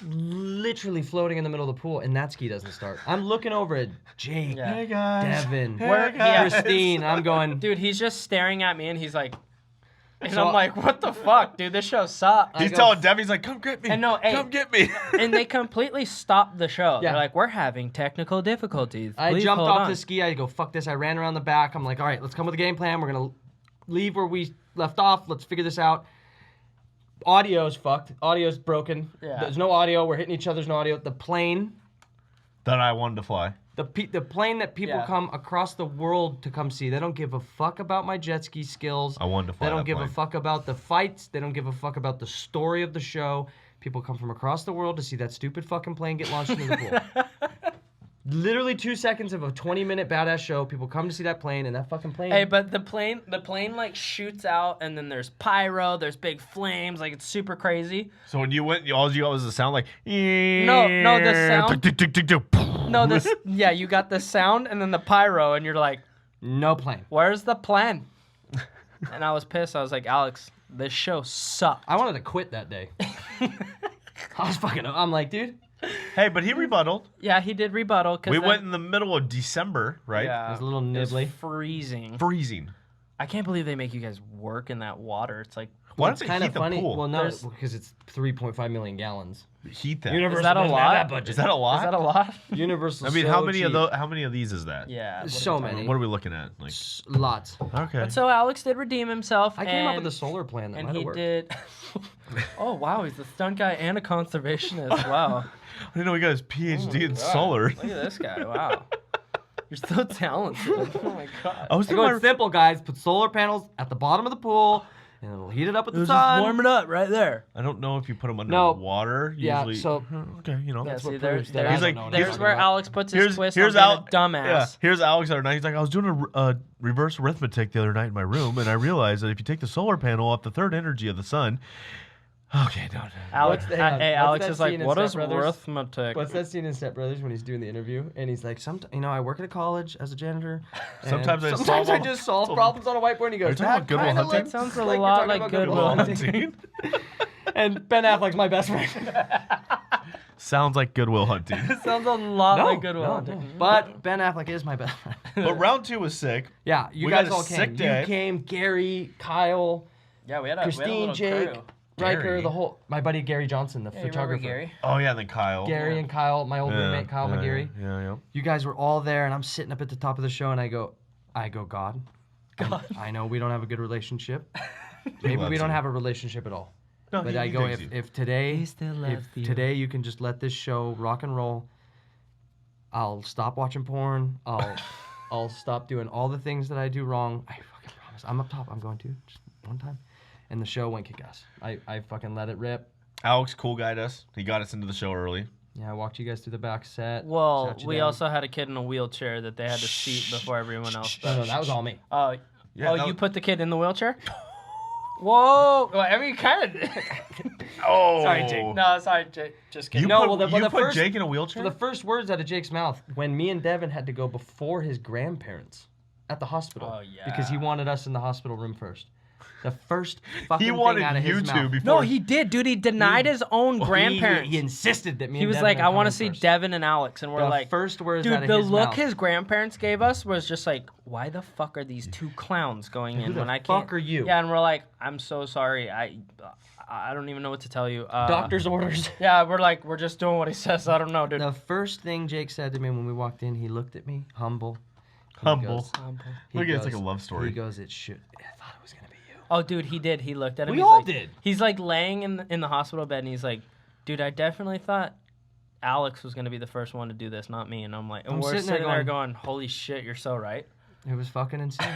literally floating in the middle of the pool, and that ski doesn't start. I'm looking over at Jake, Yeah. Hey guys. Devin, Where- yeah. Christine. I'm going, Dude, he's just staring at me, and he's like, and So- I'm like, what the fuck, dude? This show sucks. He's go- telling Devin, he's like, come get me. And no, hey. Come get me. And they completely stopped the show. Yeah. They're like, we're having technical difficulties. I Please jumped hold off on. the ski. I go, fuck this. I ran around the back. I'm like, all right, let's come with a game plan. We're going to leave where we left off. Let's figure this out. Audio's fucked. Audio's broken. Yeah. There's no audio. We're hitting each other's no audio. The plane, That I wanted to fly. the plane that people Yeah. come across the world to come see. They don't give a fuck about my jet ski skills. I wanted to fly They don't that give plane. a fuck about the fights. They don't give a fuck about the story of the show. People come from across the world to see that stupid fucking plane get launched into the pool. Literally 2 seconds of a 20-minute badass show. People come to see that plane, and that fucking plane. Hey, but the plane like shoots out, and then there's pyro, there's big flames, like it's super crazy. So when you went, all you got was the sound like. No, the sound- Tick, tick, tick, tick, tick. No, yeah, you got the sound and then the pyro, and you're like, no plane. where's the plan? And I was pissed. I was like, Alex, this show sucked. I wanted to quit that day. I'm like, dude. Hey, but he rebutted. Yeah, he did rebuttal. We went in the middle of December, right? Yeah, It was a little it was nibbly. freezing. Freezing. I can't believe they make you guys work in that water. It's like, Why It's don't they kind heat of the funny. pool? Well, no, There's- because it's 3.5 million gallons. Heat that. Universal Is that a doesn't have lot? that budget. Is that a lot? is that a lot? Universal? I mean, so how many cheap. of those? How many of these is that? Yeah. So many. What are we looking at? Like, Lots. okay. But so Alex did redeem himself. I came up with and- a solar plan that And might have he worked. did. Oh wow, he's the stunt guy and a conservationist. Wow. I didn't know he got his PhD in God, solar. Look at this guy. Wow. You're so talented. Oh my god. I was I thinking go, it's simple, guys. Put solar panels at the bottom of the pool, and it'll heat it up with the Just sun. warm it up right there. I don't know if you put them under No. water. Yeah, Usually, so- okay, you know. Yeah, That's what see, proves that there's, I He's don't like- know what there's I'm where talking about. Alex puts his twist here's on being Al- a dumbass. Yeah, here's Alex the other night. He's like, I was doing a reverse arithmetic the other night in my room, and I realized that if you take the solar panel off the third energy of the sun, okay, no. Alex, What's that- hey, what's Alex that is like, scene in what Step is Brothers? arithmetic? What's that scene in Step Brothers when he's doing the interview and he's like, I work at a college as a janitor. and Sometimes I sometimes solve I just solve problems on a whiteboard. And he goes, you talking about Good Will kinda Hunting? looks Sounds a like you're lot talking like about Good Will Hunting. And Ben Affleck's my best friend. Sounds like Good Will Hunting. Sounds a lot like Good Will Hunting. no. But Ben Affleck is my best friend. But round two was sick. Yeah, you We guys got a all sick came. day. You came, Gary, Kyle, Yeah, we had a Christine, little Jake, crew. Riker, Gary. the whole. My buddy Gary Johnson, the Yeah, you remember photographer. Gary? Oh yeah, and then Kyle. Gary and Kyle, my old Yeah, roommate, Kyle yeah, McGeary. Yeah. You guys were all there, and I'm sitting up at the top of the show, and I go, God. I know we don't have a good relationship. Maybe loves we don't you. have a relationship at all. No, But he- I he go, digs you. if today, He still loves you. if today you can just let this show rock and roll, I'll stop watching porn. I'll stop doing all the things that I do wrong. I fucking promise. I'm up top. I'm going to just one time, and the show went kick ass. I fucking let it rip. Alex cool guide us. He got us into the show early. Yeah, I walked you guys through the back set. Well, sat you we down. also had a kid in a wheelchair that they had to seat before everyone else. No, that was all me. Oh, Yeah, oh, that you was- put the kid in the wheelchair? Whoa! Well, I mean, kind of. Oh, Sorry, Jake. No, sorry, Jake. Just kidding. You No, put, well, the- you well, the put first- Jake in a So wheelchair. the first words out of Jake's mouth when me and Devin had to go before his grandparents at the hospital. Oh, yeah. Because he wanted us in the hospital room first. The first fucking He thing wanted out of you his to mouth. before. No, he did, dude. He denied his own grandparents. He insisted that me He and was Devin like, are I want to coming see first. Devin and Alex. And we're The like, first words out dude, of the his look mouth. his grandparents gave us was just like, why the fuck are these two clowns going in Who the when I can't? fuck are you? Yeah, and we're like, I'm so sorry. I don't even know what to tell you. Doctor's orders. Yeah, we're just doing what he says. I don't know, dude. The first thing Jake said to me when we walked in, he looked at me, humble. He Humble. goes- he Look at it, it's like goes- a love story. He goes, it should. I thought it was gonna be you. Oh, dude, he did. He looked at him. We He's all like- did. He's like laying in the hospital bed, and he's like, dude, I definitely thought Alex was gonna be the first one to do this, not me. And I'm like, and I'm we're sitting there sitting there going- going, holy shit, you're so right. It was fucking insane.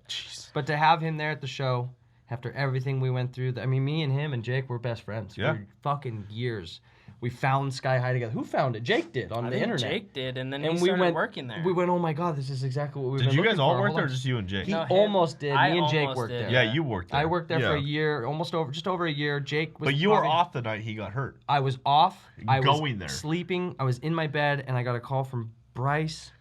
Jeez. But to have him there at the show, after everything we went through, I mean, me and him and Jake were best friends Yeah. for fucking years. We found Sky High together. Who found it? Jake did on I the think internet. Jake did, and then and he we started went working there. We went, oh my god, this is exactly what we've Did been you guys looking all for work whole there, or life. just you and Jake? He No, him- almost did. I Me and Jake almost worked did. there. Yeah, you worked there. I worked there for a Yeah. year, just over a year. Jake was. But you were probably- off the night he got hurt. I was off. I was Going there. sleeping. I was in my bed, and I got a call from Bryce,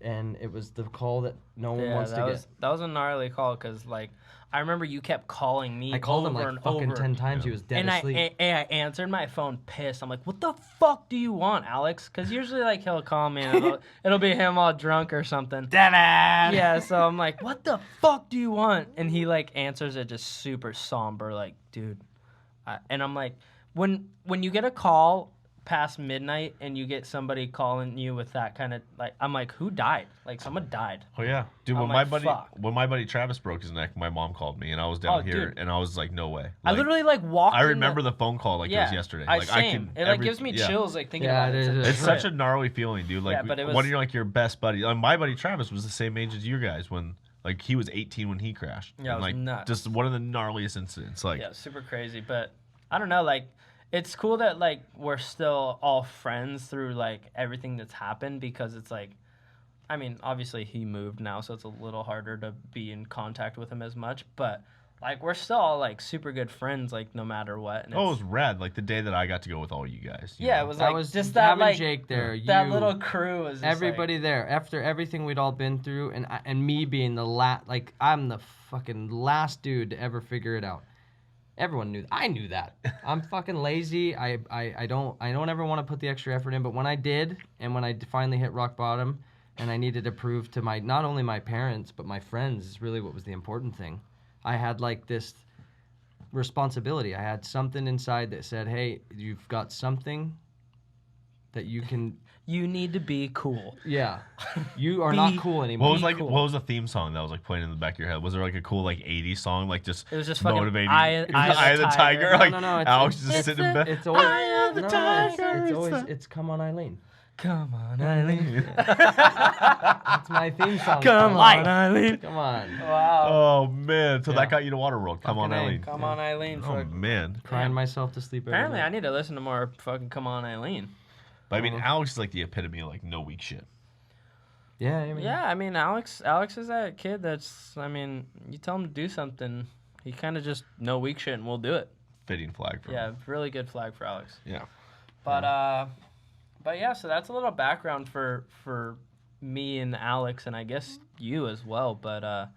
and it was the call that no one Yeah, wants to get. that was a gnarly call because like I remember you kept calling me. I called him over like and fucking over. 10 times. He was dead And I asleep. answered my phone pissed. I'm like, what the fuck do you want, Alex? Because usually like he'll call me and it'll be him all drunk or something. Devin! Yeah, so I'm like, what the fuck do you want? And he like answers it just super somber, like, dude. And I'm like, when you get a call past midnight and you get somebody calling you with that kind of like, I'm like, who died? Like someone died. Oh yeah, dude. I'm When like, my buddy fuck. when my buddy Travis broke his neck, my mom called me and I was down Oh, here dude. and I was like, no way. I Like, literally like walked. I in remember the phone call like it was yesterday. Like same. It like gives me chills like thinking Yeah, about it it. is. It's such a gnarly feeling, dude. Like Yeah, but it one was- of your like your best buddies. My buddy Travis was the same age as you guys when like he was 18 when he crashed. Yeah, it and, was like nuts. just one of the gnarliest incidents. Like Yeah, super crazy. But I don't know, like it's cool that like we're still all friends through like everything that's happened because it's like, I mean, obviously he moved now, so it's a little harder to be in contact with him as much. But like we're still all like super good friends, like no matter what. And oh, it it's, was rad. Like the day that I got to go with all you guys. you yeah, know? it was That like was just that having like Jake there. that you, little crew was just, everybody there after everything we'd all been through, and me being the like I'm the fucking last dude to ever figure it out. Everyone knew. I knew that. I'm fucking lazy. I don't ever want to put the extra effort in. But when I did, and when I finally hit rock bottom, and I needed to prove to my not only my parents but my friends is really what was the important thing. I had like this responsibility. I had something inside that said, "Hey, you've got something that you can." you need to be cool. Yeah, you are Be- not cool anymore. What was like? cool. What was the theme song that was like playing in the back of your head? Was there like a cool like '80s song, like just It was just fucking motivating? Eye of the Tiger. No, Like no, no, Alex it's- just it's sitting in the- bed. It's always Eye of the no, Tiger, it's always it's it's Come On Eileen. Come on, Eileen. That's my theme song. Come for on, life. Eileen. Come on. Wow. Oh man! So Yeah. that got you to Waterworld. Come on, Fucking A. Eileen. Come on, Eileen. Oh Fuck. man! Crying Damn. myself to sleep. every Apparently, night. I need to listen to more fucking Come On, Eileen. But I mean, Alex is like the epitome of like no weak shit. Yeah, I mean, Yeah, I mean, Alex is that kid that's, I mean, you tell him to do something, he kind of just no weak shit and we'll do it. Fitting flag for Yeah, him. really good flag for Alex. Yeah. But yeah, so that's a little background for me and Alex, and I guess you as well. But I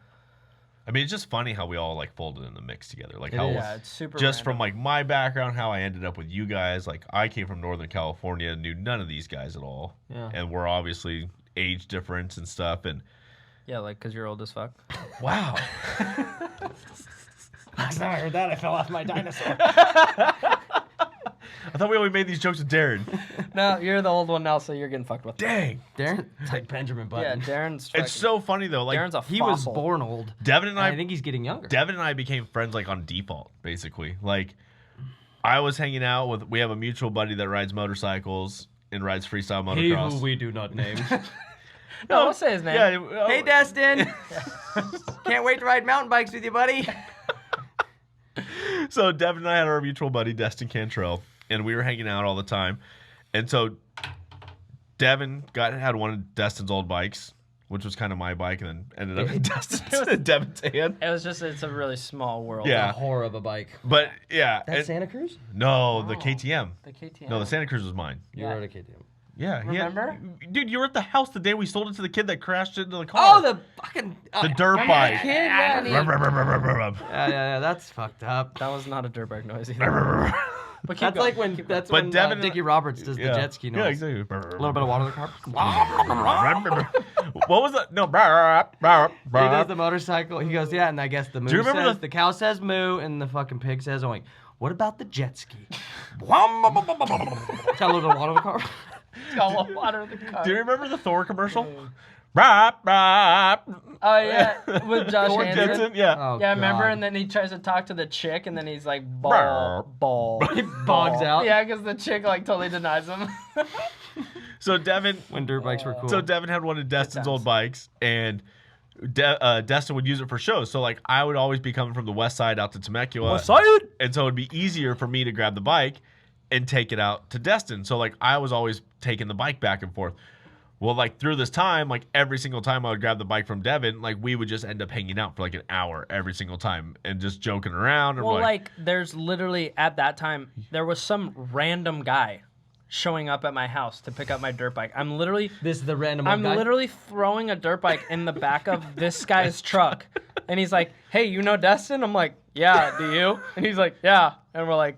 mean, it's just funny how we all like folded in the mix together. Like It how is. yeah, it's super. just from random. like my background, how I ended up with you guys. Like I came from Northern California, knew none of these guys at all, Yeah. and we're obviously age difference and stuff. And yeah, like because you're old as fuck. wow, Last time I heard that, I fell off my dinosaur. I thought we only made these jokes with Darren. No, you're the old one now, so you're getting fucked with. Dang, Darren, it's like Benjamin Yeah, Button. Darren's. Fucking, it's so funny though. Like Darren's a He was fossil. born old. Devin and I I think he's getting younger. Devin and I became friends like on default, basically. Like I was hanging out with. We have a mutual buddy that rides motorcycles and rides freestyle motocross. we do not name. No, I'll say his name. Yeah. Hey, Destin. Can't wait to ride mountain bikes with you, buddy. So Devin and I had our mutual buddy Destin Cantrell, and we were hanging out all the time. And so Devin had one of Destin's old bikes, which was kind of my bike, and then ended up in Devin's hand. It's a really small world. Yeah. A whore of a bike. But yeah, That's and- Santa Cruz? no, the Oh. KTM. The KTM. No, the Santa Cruz was mine. You Yeah. rode a KTM. Yeah, Remember? Dude, you were at the house the day we sold it to the kid that crashed into the car. Oh, the fucking the dirt bike. kid. Yeah, Rub. yeah, that's fucked up. That was not a dirt bike noise either. But keep That's going. like when But when Devin- Dickie Roberts does the Yeah. jet ski noise. Yeah, exactly. A little bit of water in the car. What was that? No. He does the motorcycle. He goes, yeah, and I guess the moo you remember says, the- the cow says moo, and the fucking pig says oink. What about the jet ski? Tell her to water the car. Call up water in the car. Do you remember the Thor commercial? Rap, rap. Oh yeah, with Josh Thor Hansen. Jensen, yeah. Oh, Yeah, I remember, God. and then he tries to talk to the chick, and then he's like, Brr. ball. He bogs out. Yeah, because the chick like totally denies him. So Devin, When dirt bikes were cool. so Devin had one of Destin's times. old bikes, and Destin would use it for shows. So like I would always be coming from the west side out to Temecula, and so it'd be easier for me to grab the bike and take it out to Destin. So like I was always taking the bike back and forth. Well, like through this time, like every single time I would grab the bike from Devin, like we would just end up hanging out for like an hour every single time and just joking around. And Well, we're like, there's literally at that time there was some random guy showing up at my house to pick up my dirt bike. I'm literally This is the random old guy? literally throwing a dirt bike in the back of this guy's truck, and he's like, "Hey, you know Destin?" I'm like, "Yeah, do you?" And he's like, "Yeah," and we're like,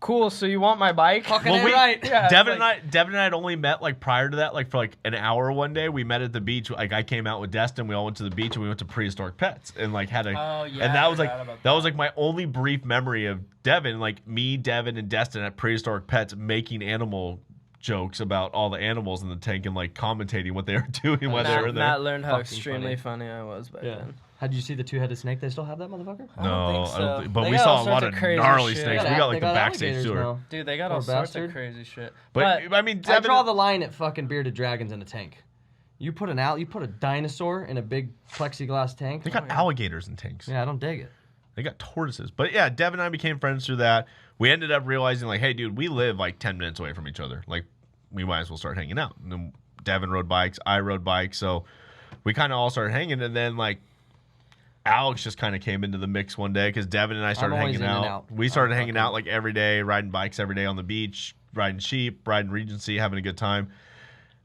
cool. So you want my bike? Fucking Well, right. Yeah, Devin like- and I had only met like prior to that, like for like an hour one day. We met at the beach. Like I came out with Destin. We all went to the beach and we went to Prehistoric Pets and like had a. Oh, yeah, And I that was like forgot about that was like my only brief memory of Devin. Like me, Devin, and Destin at Prehistoric Pets making animal jokes about all the animals in the tank and like commentating what they were doing while they were there. Matt learned how Fucking extremely funny I was back then. Did you see the two-headed snake? They still have that motherfucker? I don't think so. But They we got saw all a lot sorts of crazy gnarly shit. snakes. We got like the backstage tour. Dude, they got all Poor sorts bastard. of crazy shit. But I mean, I Devin, draw the line at fucking bearded dragons in a tank. You put a dinosaur in a big plexiglass tank. they got alligators in tanks. Yeah, I don't dig it. They got tortoises. But yeah, Devin and I became friends through that. We ended up realizing like, hey, dude, we live like 10 minutes away from each other. Like, we might as well start hanging out. And then Devin rode bikes, I rode bikes, so we kind of all started hanging. And then like Alex just kind of came into the mix one day because Devin and I started always hanging in and out. out. We started hanging out like every day, riding bikes every day on the beach, riding sheep, riding Regency, having a good time.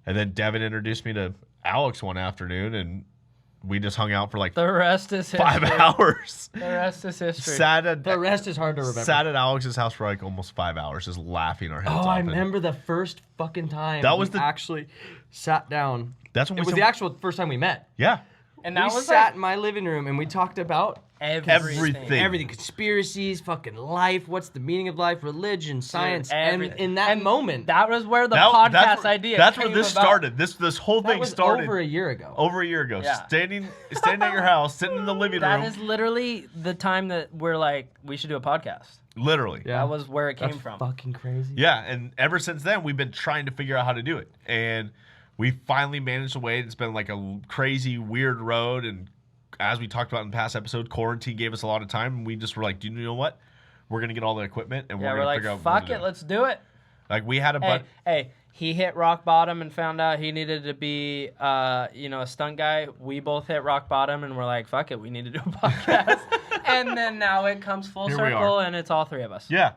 And then Devin introduced me to Alex one afternoon, and we just hung out for like The rest is history. 5 hours. The rest is history. The rest is hard to remember. Sat at Alex's house for like almost 5 hours, just laughing our heads off. Oh, I And remember the first fucking time That was we actually sat down. That's when It was the actual first time we met. Yeah. And We that was sat like in my living room and we talked about everything. everything, conspiracies, fucking life, what's the meaning of life, religion, science, and everything. in that And moment, That was where the That's podcast where, idea That's came where this about. started. This whole that thing was started over a year ago. over a year ago. Yeah. Standing at your house, sitting in the living That room. is literally the time that we're like, we should do a podcast. Literally. Yeah. That was where it came That's from. fucking crazy. Yeah, and ever since then, we've been trying to figure out how to do it. And we finally managed a way. It's been like a crazy, weird road. And as we talked about in the past episode, quarantine gave us a lot of time. And we just were like, do you know what? We're going to get all the equipment and Yeah, we're we're going to like, figure out fuck what we're it, doing. let's do it. Like, we had a Hey, hey, he hit rock bottom and found out he needed to be, a stunt guy. We both hit rock bottom and we're like, fuck it, we need to do a podcast. And then now it comes full Here we circle are. and it's all three of us. Yeah.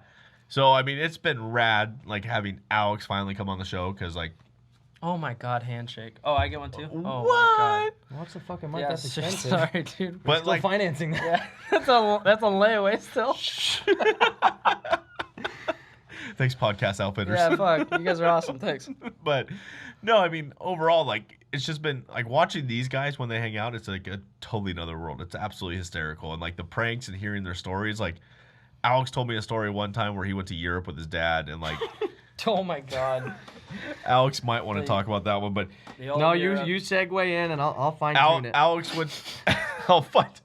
So, I mean, it's been rad, like, having Alex finally come on the show because, like, Oh my god, handshake. Oh, I get one too? Oh what? my What's the fucking god. mic? Yeah, That's expensive. sorry, dude. But, Still like, financing that. Yeah, that's a layaway still. thanks, podcast outfitters. Yeah, fuck. You guys are awesome. Thanks. But no, I mean, overall, like, it's just been like watching these guys when they hang out. It's like a totally another world. It's absolutely hysterical, and like the pranks and hearing their stories. Like, Alex told me a story one time where he went to Europe with his dad, and like, Oh my god. Alex might want to talk about that one, but The old No, Europe. you segue in and I'll fine tune it. Alex went. I'll fight.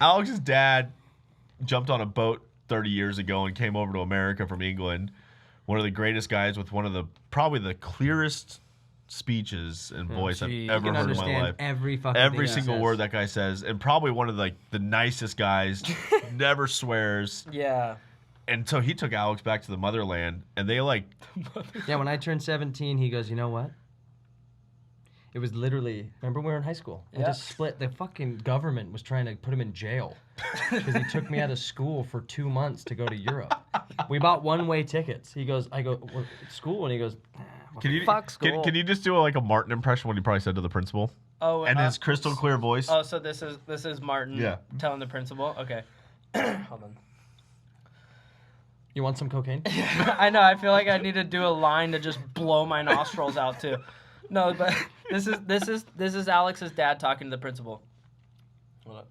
Alex's dad jumped on a boat 30 years ago and came over to America from England. One of the greatest guys with one of the probably the clearest speeches and voice I've geez. ever You can heard in my understand life. every fucking Every thing he single says. word that guy says, and probably one of the nicest guys. Never swears. Yeah. And so he took Alex back to the motherland, and they like. Yeah, when I turned 17, he goes, you know what? It was literally, remember we were in high school? I Yeah. just split. The fucking government was trying to put him in jail because he took me out of school for 2 months to go to Europe. We bought one-way tickets. He goes, I go, well, school? And he goes, Can you Fuck school. Can you just do a Martin impression what he probably said to the principal Oh, and his crystal clear voice? Oh, so this is Martin Yeah. telling the principal. Okay. Hold on. you want some cocaine? I know. I feel like I need to do a line to just blow my nostrils out too. No, but this is Alex's dad talking to the principal. Hold up.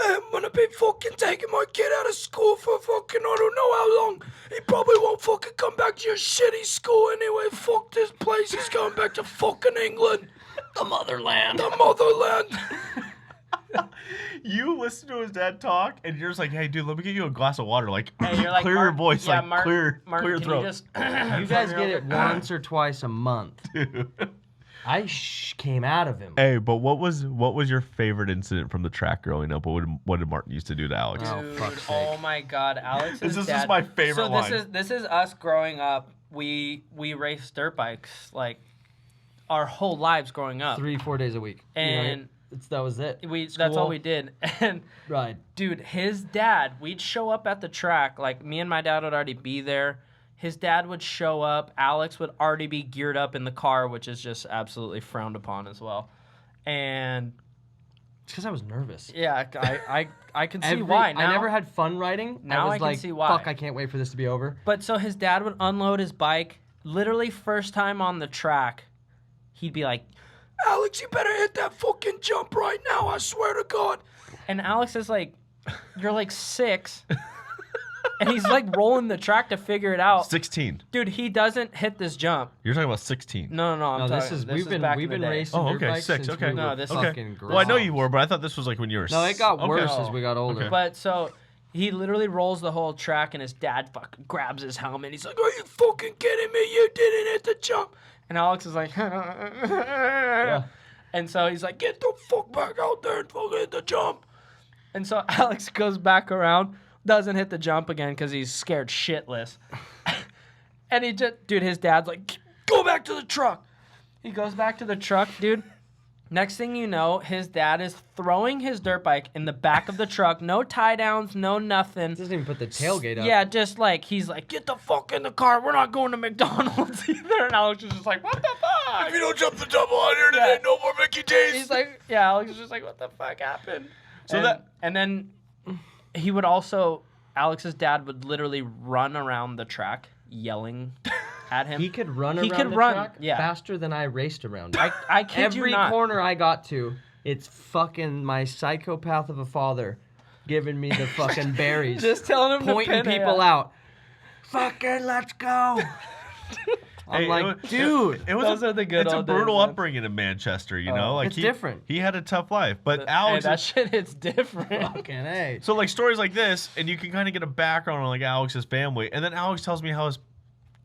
I'm gonna be fucking taking my kid out of school for fucking I don't know how long. He probably won't fucking come back to your shitty school anyway. Fuck this place. He's going back to fucking England. The motherland. The motherland. You listen to his dad talk, and you're just like, "Hey, dude, let me get you a glass of water. Like, Hey, you're like, clear your Martin- voice, yeah, like Martin, clear can throat." You just You guys get it once or twice a month. Dude. I came out of him. Hey, but what was your favorite incident from the track growing up? What did Martin used to do to Alex? Oh, Dude, fuck's sake. oh my God, Alex. This is my favorite so line. This is us growing up. We raced dirt bikes like our whole lives growing up, 3-4 days a week. and that was it. that's all School, we did. And Ride. dude, his dad, we'd show up at the track. Like me and my dad would already be there. His dad would show up. Alex would already be geared up in the car, which is just absolutely frowned upon as well. And because I was nervous. Yeah, I can see why. Now, I never had fun riding. Now I was I can like, see why. fuck, I can't wait for this to be over. But so his dad would unload his bike. Literally first time on the track, he'd be like, Alex, you better hit that fucking jump right now, I swear to God. And Alex is like, you're like 6. And he's like rolling the track to figure it out. 16. Dude, he doesn't hit this jump. You're talking about 16. No, We've been racing dirt bikes 6. since Okay. we were No, this is fucking Well, I know you grown. were, but I thought this was like when you were. No, it got worse Okay. as we got older. Okay. But so he literally rolls the whole track, and his dad fucking grabs his helmet. He's like, "Are you fucking kidding me? You didn't hit the jump." And Alex is like, Yeah. And so he's like, "Get the fuck back out there and fucking hit the jump." And so Alex goes back around, doesn't hit the jump again because he's scared shitless. And he just, dude, his dad's like, "Go back to the truck." He goes back to the truck, dude. Next thing you know, his dad is throwing his dirt bike in the back of the truck. No tie downs, no nothing. Doesn't even put the tailgate up. Yeah, just like, he's like, "Get the fuck in the car. We're not going to McDonald's either." And Alex is just like, "What the fuck? If you don't jump the double on here today, no more Mickey D's. He's like, yeah, Alex is just like, "What the fuck happened?" So and then he would also, Alex's dad would literally run around the track yelling at him. He could run He around could the run, track yeah. faster than I raced around it. I kid you Every not. corner I got to, it's fucking my psychopath of a father giving me the fucking berries. Just telling him pointing to pin people out. Fucking let's go. I'm like, dude. Those are the good It's a old days, brutal man. upbringing in Manchester, you know. Like It's different. He had a tough life, but Hey, Alex. that shit is different. Fucking A. So like stories like this, and you can kind of get a background on like Alex's family, and then Alex tells me how his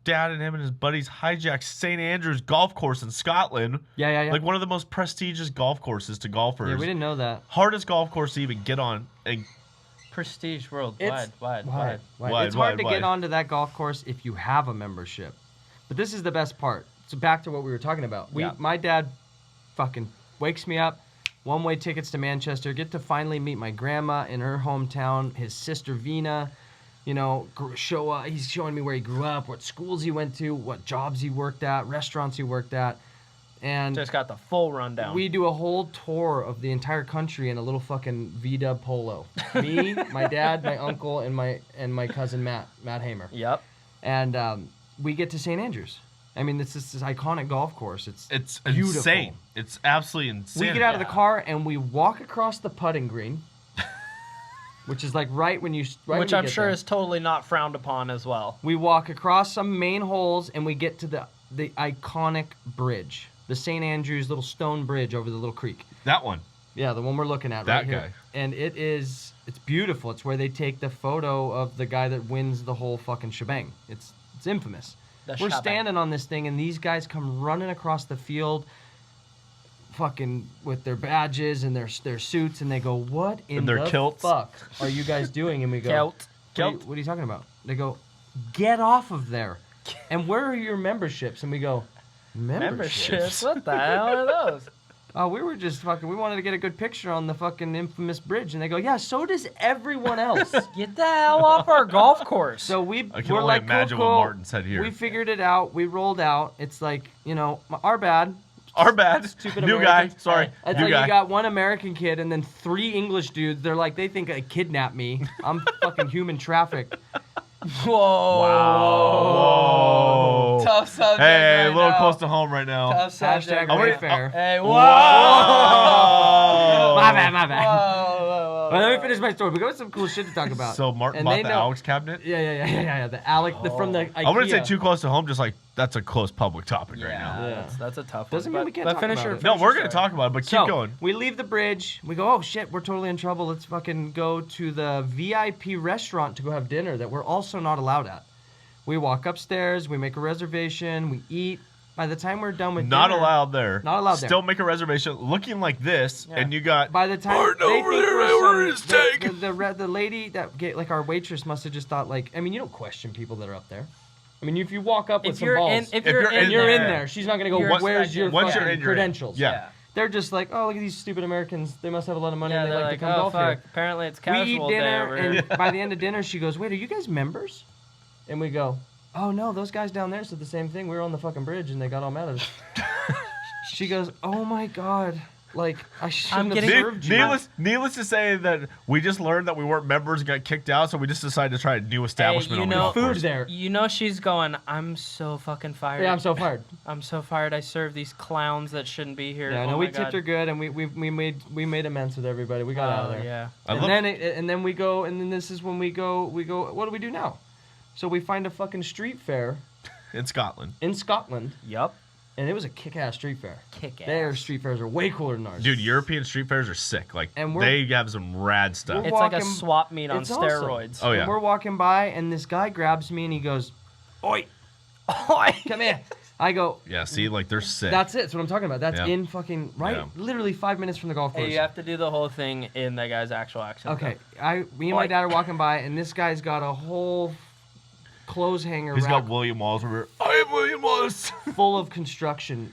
dad and him and his buddies hijacked St. Andrews golf course in Scotland. Yeah. Like one of the most prestigious golf courses to golfers. Yeah, we didn't know that. Hardest golf course to even get on. And Prestige world, It's- wide. It's hard to get onto that golf course if you have a membership. But this is the best part. So back to what we were talking about. My dad fucking wakes me up. One-way tickets to Manchester. Get to finally meet my grandma in her hometown. His sister Vina. You know, he's showing me where he grew up, what schools he went to, what jobs he worked at, restaurants he worked at. And Just got the full rundown. we do a whole tour of the entire country in a little fucking V-dub polo. Me, my dad, my uncle, and my cousin Matt Hamer. Yep. And we get to St. Andrews. I mean, it's this iconic golf course. It's beautiful. insane. It's absolutely insane. We get out of the car and we walk across the putting green, which is like right when you Which when I'm you get sure there. is totally not frowned upon as well. We walk across some main holes and we get to the iconic bridge, the St. Andrews little stone bridge over the little creek. That one. Yeah, the one we're looking at That right here. guy. And it's beautiful. It's where they take the photo of the guy that wins the whole fucking shebang. It's infamous. We're shebang. standing on this thing and these guys come running across the field fucking with their badges and their suits and they go, "What in And their the kilts. fuck are you guys doing?" And we go, Kilt. What are you talking about?" They go, "Get off of there." And where are your memberships? And we go, Memberships? What the hell are those? "Oh, we were just fucking, we wanted to get a good picture on the fucking infamous bridge." And they go, "Yeah, so does everyone else." Get the hell off our golf course. So I can we're only like, imagine cool, what Martin said here. We figured it out. We rolled out. It's like, you know, our bad. Our bad. Stupid New guy. Americans. Sorry. It's New like guy. you got one American kid and then 3 English dudes. They're like, they think I kidnapped me. I'm fucking human trafficked. Whoa. Whoa. Tough subject. Hey, right a little now. close to home right now. Tough subject. Hashtag Wayfair. Hey, whoa. Whoa. My bad. Whoa. But let me finish my story. We got some cool shit to talk about. So Martin And bought they the know- Alex cabinet? Yeah. The Alex, from the IKEA. I wouldn't say too close to home, just like that's a close public topic right now. Yeah, that's a tough Doesn't one. mean we can't but talk finish about your, it. No, finish we're your going to story. talk about it, but keep So, going. we leave the bridge. We go, "Oh shit, we're totally in trouble. Let's fucking go to the VIP restaurant to go have dinner that we're also not allowed at." We walk upstairs. We make a reservation. We eat. By the time we're done with Not dinner, allowed there. Not allowed there. Still make a reservation looking like this, Yeah. and you got By the time Martin they over think there, we're order his some, steak. the lady that like our waitress must have just thought like, I mean, you don't question people that are up there. I mean, if you walk up with If some you're balls, in, if If you're you're in, in you're in there, there, she's not gonna go, You're "Where's your expected- Once you're fucking in, you're in. credentials?" Yeah. They're just like, "Oh, look at these stupid Americans. They must have a lot of money Yeah, and they they're like like, to come "Oh golf fuck, here." apparently it's We casual eat day dinner, over here." and by the end of dinner, she goes, "Wait, are you guys members?" And we go, "Oh no, those guys down there said the same thing. We were on the fucking bridge and they got all mad at us." She goes, "Oh my god, Like, I shouldn't have getting- served you. Needless to say that we just learned that we weren't members and got kicked out, so we just decided to try a new establishment you on the know- golf Food course. there. You know she's going, I'm so fucking fired. Yeah, I'm so fired. I'm so fired. I serve these clowns that shouldn't be here. Yeah, oh no, my we God. tipped her good, and we made amends with everybody. We got out of there. Yeah. And then we go, and then this is when we go. What do we do now? So we find a fucking street fair In Scotland. in Scotland, Yup. and it was a kick-ass street fair. Kick-ass. Their street fairs are way cooler than ours. Dude, European street fairs are sick. Like, And they have some rad stuff. We're It's like a walking- swap meet on it's awesome. steroids. Oh, yeah. And we're walking by, and this guy grabs me, and he goes, "Oi, Oi! come here." I go, Yeah, see, like, they're sick. "That's it. That's what I'm talking about. That's Yeah. in fucking right, Yeah. literally 5 minutes from the golf course." Hey, you have to do the whole thing in that guy's actual accent. Okay, me and my dad are walking by, and this guy's got a whole clothes hanger He's rack got William Wallace over. I am William Wallace. full of construction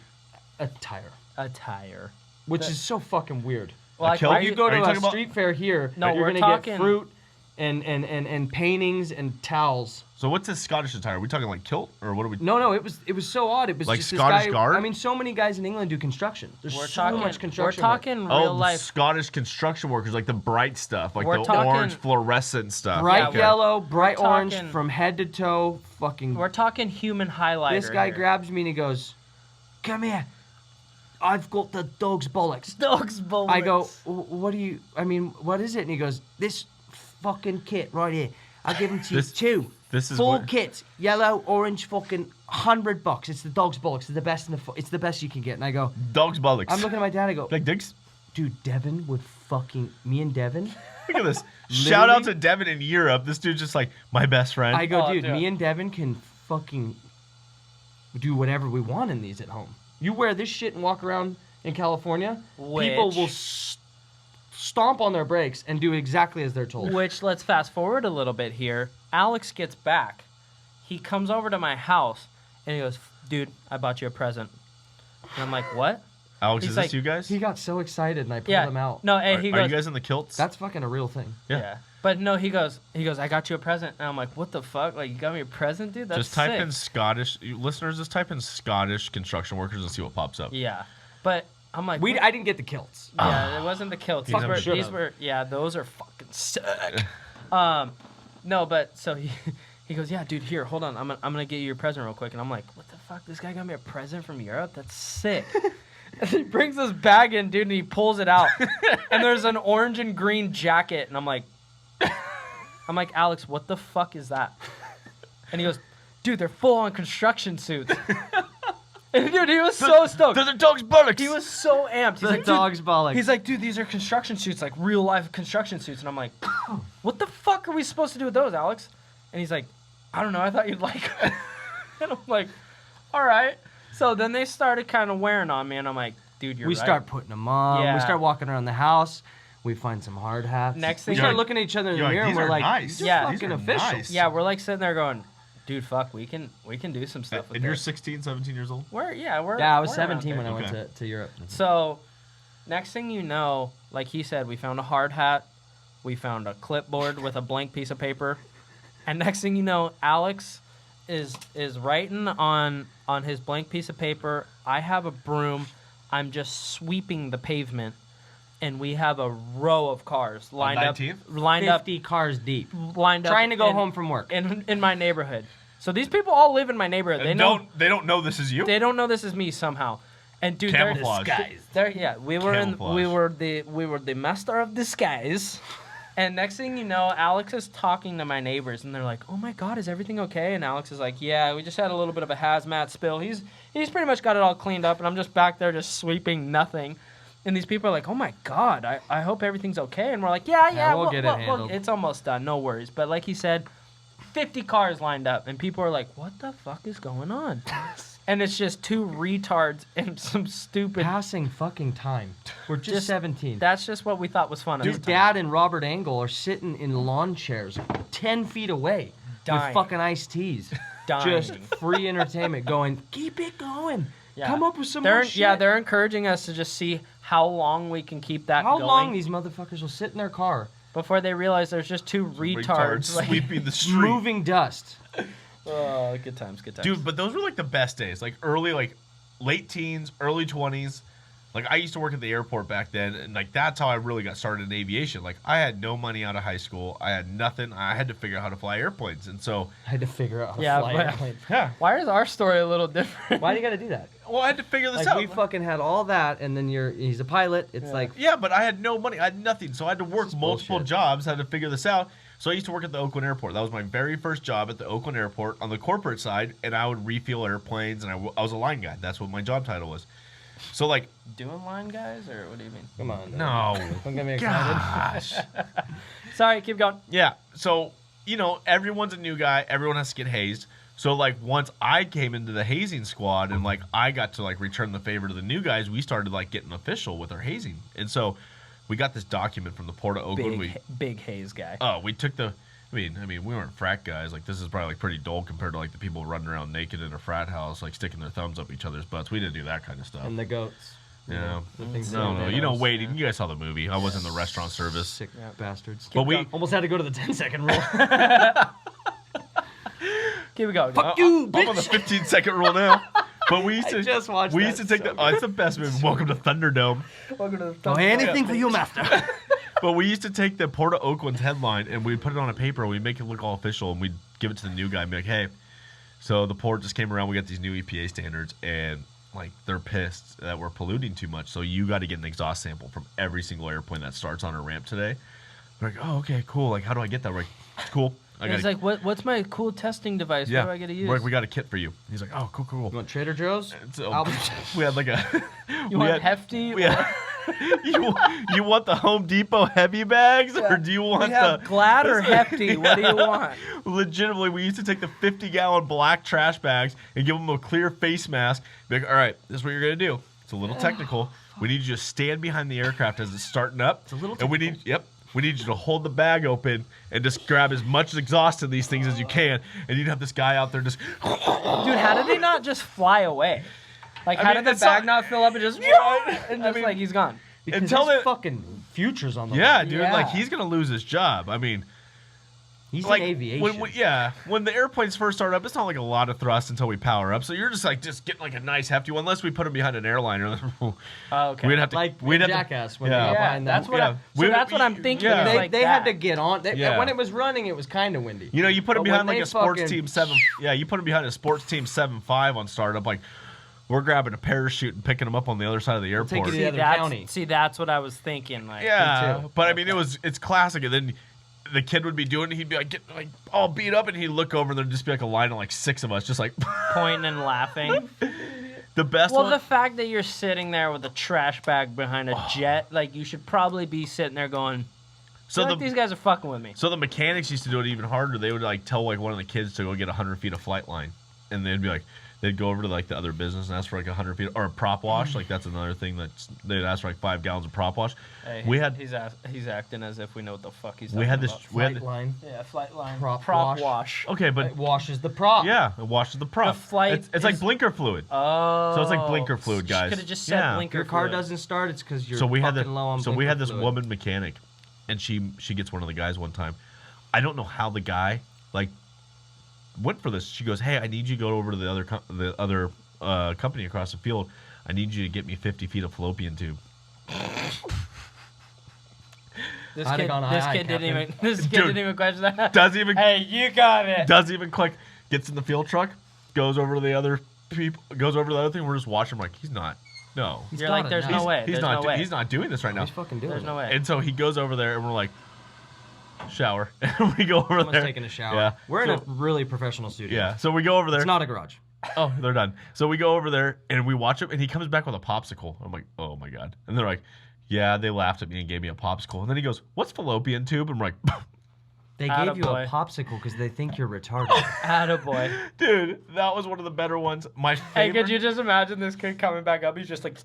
attire, Attire. which is so fucking weird. Well, kilt? why You you go Are to you a talking about- street fair here, No, you're we're gonna talking- get fruit and paintings and towels. So what's this Scottish attire? Are we talking like kilt or what are we? No, it was so odd. It was Like just Scottish this guy. garb? I mean, so many guys in England do construction. There's We're so talking. much We're construction. work. talking Oh, real the life. Scottish construction workers, like the bright stuff, like We're the talking- orange fluorescent stuff. Bright Okay. yellow, bright We're orange talking- from head to toe. Fucking. We're talking human highlighter. This guy here. grabs me and he goes, "Come here. I've got the dog's bollocks." Dog's bullets. I go, "What do you? I mean, what is it?" And he goes, "This fucking kit right here. I'll give them to you This- two. this is full what- kits, yellow, orange, fucking $100. It's the dog's bollocks. It's the best it's the best you can get." And I go, Dog's bollocks. I'm looking at my dad. I go, like digs. "Dude, Devin would fucking me and Devin." Look at this. Shout out to Devin in Europe. This dude's just like my best friend. I go, Oh, dude, dude. me and Devin can fucking do whatever we want in these at home. You wear this shit and walk around in California, people Which- will stomp on their brakes and do exactly as they're told. Which, let's fast forward a little bit here. Alex gets back. He comes over to my house and he goes, "Dude, I bought you a present." And I'm like, "What?" Alex, he's is this like- you guys? He got so excited and I pulled Yeah. him out. No, and are, he are goes, you guys in the kilts? That's fucking a real thing. yeah. But no, he goes, "I got you a present." And I'm like, "What the fuck? Like, you got me a present, dude? That's just type sick." in Scottish listeners. Just type in Scottish construction workers and see what pops up. Yeah. But I'm like, what? I didn't get the kilts. Yeah, it wasn't the kilts. Fuck, These were, should've. these were, yeah, those are fucking sick. No, but so he goes, "Yeah, dude, here, hold on, I'm gonna get you your present real quick." And I'm like, "What the fuck? This guy got me a present from Europe? That's sick." And he brings this bag in, dude, and he pulls it out, and there's an orange and green jacket, and I'm like, "Alex, what the fuck is that?" And he goes, "Dude, they're full on construction suits." And dude, he was so stoked. Those are dog's bollocks. He was so amped. He's The like, "Dude," dog's bollocks. he's like, "Dude, these are construction suits, like real life construction suits." And I'm like, "What the fuck are we supposed to do with those, Alex?" And he's like, "I don't know. I thought you'd like them." And I'm like, "All right." So then they started kind of wearing on me, and I'm like, "Dude, you're we right." start putting them on. Yeah. We start walking around the house. We find some hard hats. Next we thing start you- looking at each other in the You're like, mirror and "These we're are like, nice. "These Yeah. are These fucking are official." nice. Yeah, we're like sitting there going, "Dude, fuck, we can do some stuff with And you're this." 16, 17 years old? We're Yeah, I was we're around 17 there. when I went Okay. to Europe. So, next thing you know, like he said, we found a hard hat, we found a clipboard with a blank piece of paper, and next thing you know, Alex is writing on his blank piece of paper. I have a broom. I'm just sweeping the pavement, and we have a row of cars lined up, 19th? lined up, 50 cars deep. lined up, Trying to go in- home from work. in my neighborhood. So these people all live in my neighborhood. They And know they don't know this is you? they don't know this is me somehow. And dude, Camouflage. we were Camouflage. we were the master of disguise. And next thing you know, Alex is talking to my neighbors, and they're like, "Oh my God, is everything okay?" And Alex is like, "Yeah, we just had a little bit of a hazmat spill. He's pretty much got it all cleaned up, and I'm just back there just sweeping nothing." And these people are like, "Oh my God, I hope everything's okay." And we're like, "Yeah, we'll get it handled." it's almost done, no worries." But like he said, 50 cars lined up, and people are like, "What the fuck is going on?" And it's just two retards and some stupid. Passing fucking time. We're just 17. That's just what we thought was fun. His at the time. dad and Robert Engel are sitting in lawn chairs 10 feet away Dying. with fucking iced teas. Dying. Just free entertainment going, keep it going. Yeah. Come up with some They're more shit. yeah, they're encouraging us to just see how long we can keep that How going long these motherfuckers will sit in their car before they realize there's just two retards. Like, sweeping the street. moving dust. oh, good times, good times. Dude, but those were like the best days. Like early, like late teens, early 20s. Like, I used to work at the airport back then, and, like, that's how I really got started in aviation. Like, I had no money out of high school. I had nothing. I had to figure out how to fly airplanes. And so... I had to figure out how to fly but- airplanes. Yeah. Why is our story a little different? Why do you got to do that? Well, I had to figure this Like, out. we fucking had all that, and then he's a pilot. It's like... Yeah, but I had no money. I had nothing. So I had to work multiple jobs. I had to figure this out. So I used to work at the Oakland Airport. That was my very first job at the Oakland Airport on the corporate side, and I would refuel airplanes, and I was a line guy. That's what my job title was. So, like... Doing line guys, or what do you mean? Come on. No. Don't get me excited. Gosh. Sorry, keep going. Yeah. So, everyone's a new guy. Everyone has to get hazed. So, like, once I came into the hazing squad and, like, I got to, like, return the favor to the new guys, we started, like, getting official with our hazing. And so we got this document from the Port of Oakland. Big haze guy. Oh, we took the... I mean, we weren't frat guys. Like, this is probably, like, pretty dull compared to, like, the people running around naked in a frat house, like, sticking their thumbs up each other's butts. We didn't do that kind of stuff. And the goats. Yeah. The things No. that Wade, you guys saw the movie. I was in the restaurant service. Sick bastards. But we... Almost had to go to the 10-second rule. Keep it going. Fuck you, bitch. I'm on the 15-second rule now. But we used to... I just watched We that. used to take So the... Oh, it's the best movie. Welcome to Thunderdome. Oh, anything for you, master. But we used to take the Port of Oakland's headline and we'd put it on a paper. We'd make it look all official and we'd give it to the new guy and be like, hey, so the port just came around. We got these new EPA standards and, like, they're pissed that we're polluting too much. So you got to get an exhaust sample from every single airplane that starts on a ramp today. We're like, oh, okay, cool. Like, how do I get that? We're like, it's cool. He's like, what's my cool testing device? Yeah. What do I get to use? We're like, we got a kit for you. He's like, oh, cool. You want Trader Joe's? So we had like a... You want hefty? You want the Home Depot heavy bags, or do you want we have the Glad or hefty? What do you want? Legitimately, we used to take the 50-gallon black trash bags and give them a clear face mask. Be like, all right, this is what you're gonna do. It's a little technical. We need you to stand behind the aircraft as it's starting up. It's a little and we need you to hold the bag open and just grab as much exhaust in these things as you can. And you'd have this guy out there just... Dude, how did they not just fly away? Like, how did the it's bag not fill up and just... And just, like, he's gone. Because Until there's they- fucking futures on the Yeah, line. dude, Yeah. like, he's going to lose his job. I mean... He's like in aviation. when the airplanes first start up, it's not like a lot of thrust until we power up. So you're just getting like a nice hefty one, unless we put them behind an airliner. Oh, okay. We'd have to Like we'd have to- Jackass when yeah. they got Yeah, behind that's them. what Yeah. that's what I'm thinking. Yeah. is They, like they had that. to get on. Yeah. When it was running, it was kind of windy. You know, you put them But behind when like they a sports fucking- team 7. Yeah, you put them behind a sports team 7.5 on startup. Like, we're grabbing a parachute and picking them up on the other side of the airport. take you to the other county. See, that's what I was thinking. Like, Yeah, Me too. but I mean, it's classic. And then the kid would be doing it. He'd be like, getting like all beat up, and he'd look over, and there'd just be like a line of like 6 of us, just like pointing and laughing. the best Well, one. the fact that you're sitting there with a trash bag behind a jet, like, you should probably be sitting there going, so like, these guys are fucking with me. So the mechanics used to do it even harder. They would like tell like one of the kids to go get 100 feet of flight line, and they'd be like, they'd go over to like the other business and ask for like 100 feet or a prop wash. Like that's another thing they'd ask for like 5 gallons of prop wash. Hey, we had he's acting as if we know what the fuck he's talking we had this about. Flight line. Yeah, flight line. Prop wash. okay, but It washes the prop. yeah, it washes the prop. The flight it's like is- blinker fluid. Oh. So it's like blinker fluid, guys. Could have just said Yeah. blinker Your car fluid. doesn't start. It's because you're So we had fucking low on we had blinker this fluid. woman mechanic, and she gets one of the guys one time. I don't know how the guy like went for this. She goes, "Hey, I need you to go over to the other company across the field. I need you to get me 50 feet of fallopian tube." This I'd have kid, gone, this "Aye, kid didn't Captain." even. This kid Dude, didn't even question that. Doesn't even Hey, you got it. doesn't even click. Gets in the field truck, goes over to the other people, goes over to the other thing. We're just watching. Like he's not. No, You're like, there's no way. he's There's not. no way. He's not doing this right now. He's fucking doing There's it. no way. And so he goes over there, and we're like, shower, and we go over Someone's there. taking a shower. Yeah. We're in So- a really professional studio. Yeah. So we go over there. It's not a garage. Oh, they're done. So we go over there and we watch him, and he comes back with a popsicle. I'm like, oh my god. And they're like, yeah, they laughed at me and gave me a popsicle. And then he goes, what's fallopian tube? I'm like, They gave you Attaboy. a popsicle because they think you're retarded. Attaboy. dude, that was one of the better ones. My Hey, favorite. could you just imagine this kid coming back up? He's just like,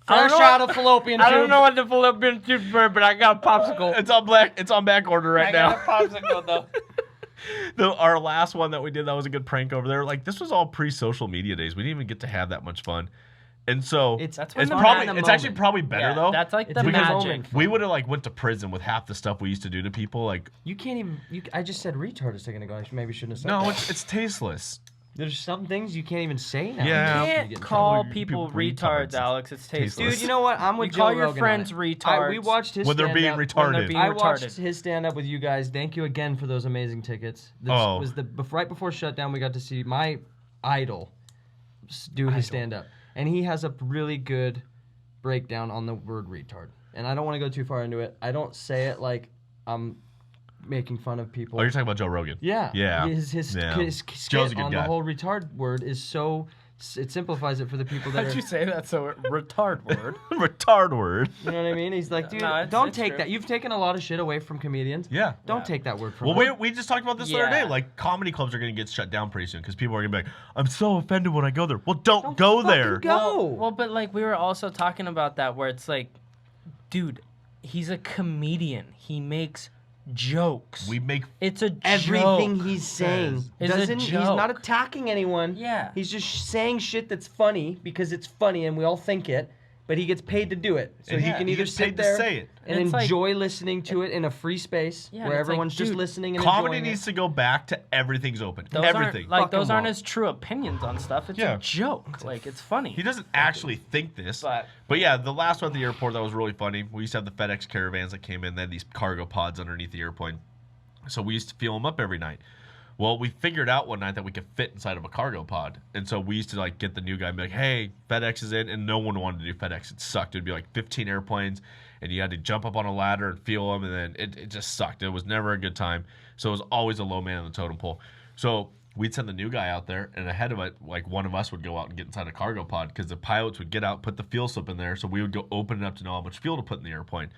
Fresh out of fallopian tube. I don't know what the fallopian tube were, but I got a popsicle. It's on black. It's on back order right I now. got a popsicle though. Our last one that we did, that was a good prank over there. Like this was all pre-social media days. We didn't even get to have that much fun. And so That's it's the probably moment. actually probably better Yeah, though. that's like It's the because magic. we would have like went to prison with half the stuff we used to do to people. Like You can't even. I just said retard a second ago. I maybe shouldn't have said no, that. it's tasteless. There's some things you can't even say now. Yeah. You can't call people retards, Alex. It's tasteless. Dude, you know what? I'm with you Joe call your Rogan friends on it. retards We watched his when they're being retarded. I watched his stand-up with you guys. Thank you again for those amazing tickets. This was right before shutdown. We got to see my idol do his stand-up, and he has a really good breakdown on the word retard. And I don't want to go too far into it. I don't say it like I'm making fun of people. Oh, you're talking about Joe Rogan? Yeah. Yeah. His Joe's a good on guy. the whole retard word is so... It simplifies it for the people that How'd you say that? So retard word. Retard word. You know what I mean? He's like, dude, don't take that. You've taken a lot of shit away from comedians. Yeah. Don't take that word from them. Well, we just talked about this the other day. Like, comedy clubs are going to get shut down pretty soon because people are going to be like, I'm so offended when I go there. Well, don't go there. Go. Well, but like we were also talking about that where it's like, dude, he's a comedian. He makes jokes. It's a everything joke. He's saying he's not attacking anyone. Yeah. He's just saying shit that's funny because it's funny and we all think it, but he gets paid to do it. So he can either sit there and enjoy listening to it in a free space where everyone's just listening and comedy enjoying needs to go back to everything's open. Those everything. Those aren't his true opinions on stuff. It's a joke. Like, it's funny. He doesn't actually think this. But yeah, the last one at the airport that was really funny. We used to have the FedEx caravans that came in. They had these cargo pods underneath the airplane. So we used to fuel them up every night. Well, we figured out one night that we could fit inside of a cargo pod. And so we used to like get the new guy and be like, hey, FedEx is in. And no one wanted to do FedEx. It sucked. It'd be like 15 airplanes. And you had to jump up on a ladder and fuel them. And then it just sucked. It was never a good time. So it was always a low man on the totem pole. So we'd send the new guy out there. And ahead of it, like one of us would go out and get inside a cargo pod. Because the pilots would get out, put the fuel slip in there. So we would go open it up to know how much fuel to put in the airplane.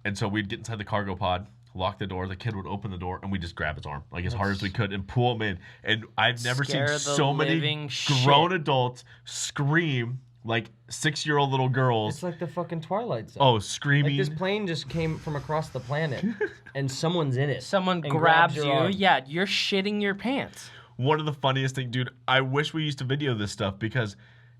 And so we'd get inside the cargo pod, lock the door, the kid would open the door, and we just grab his arm like as hard as we could and pull him in. And I've never seen so many grown adults scream like 6-year-old little girls. It's like the fucking Twilight Zone. Oh, screaming. Like this plane just came from across the planet and someone's in it. Someone grabs you. Arm. Yeah, you're shitting your pants. One of the funniest things, dude, I wish we used to video this stuff because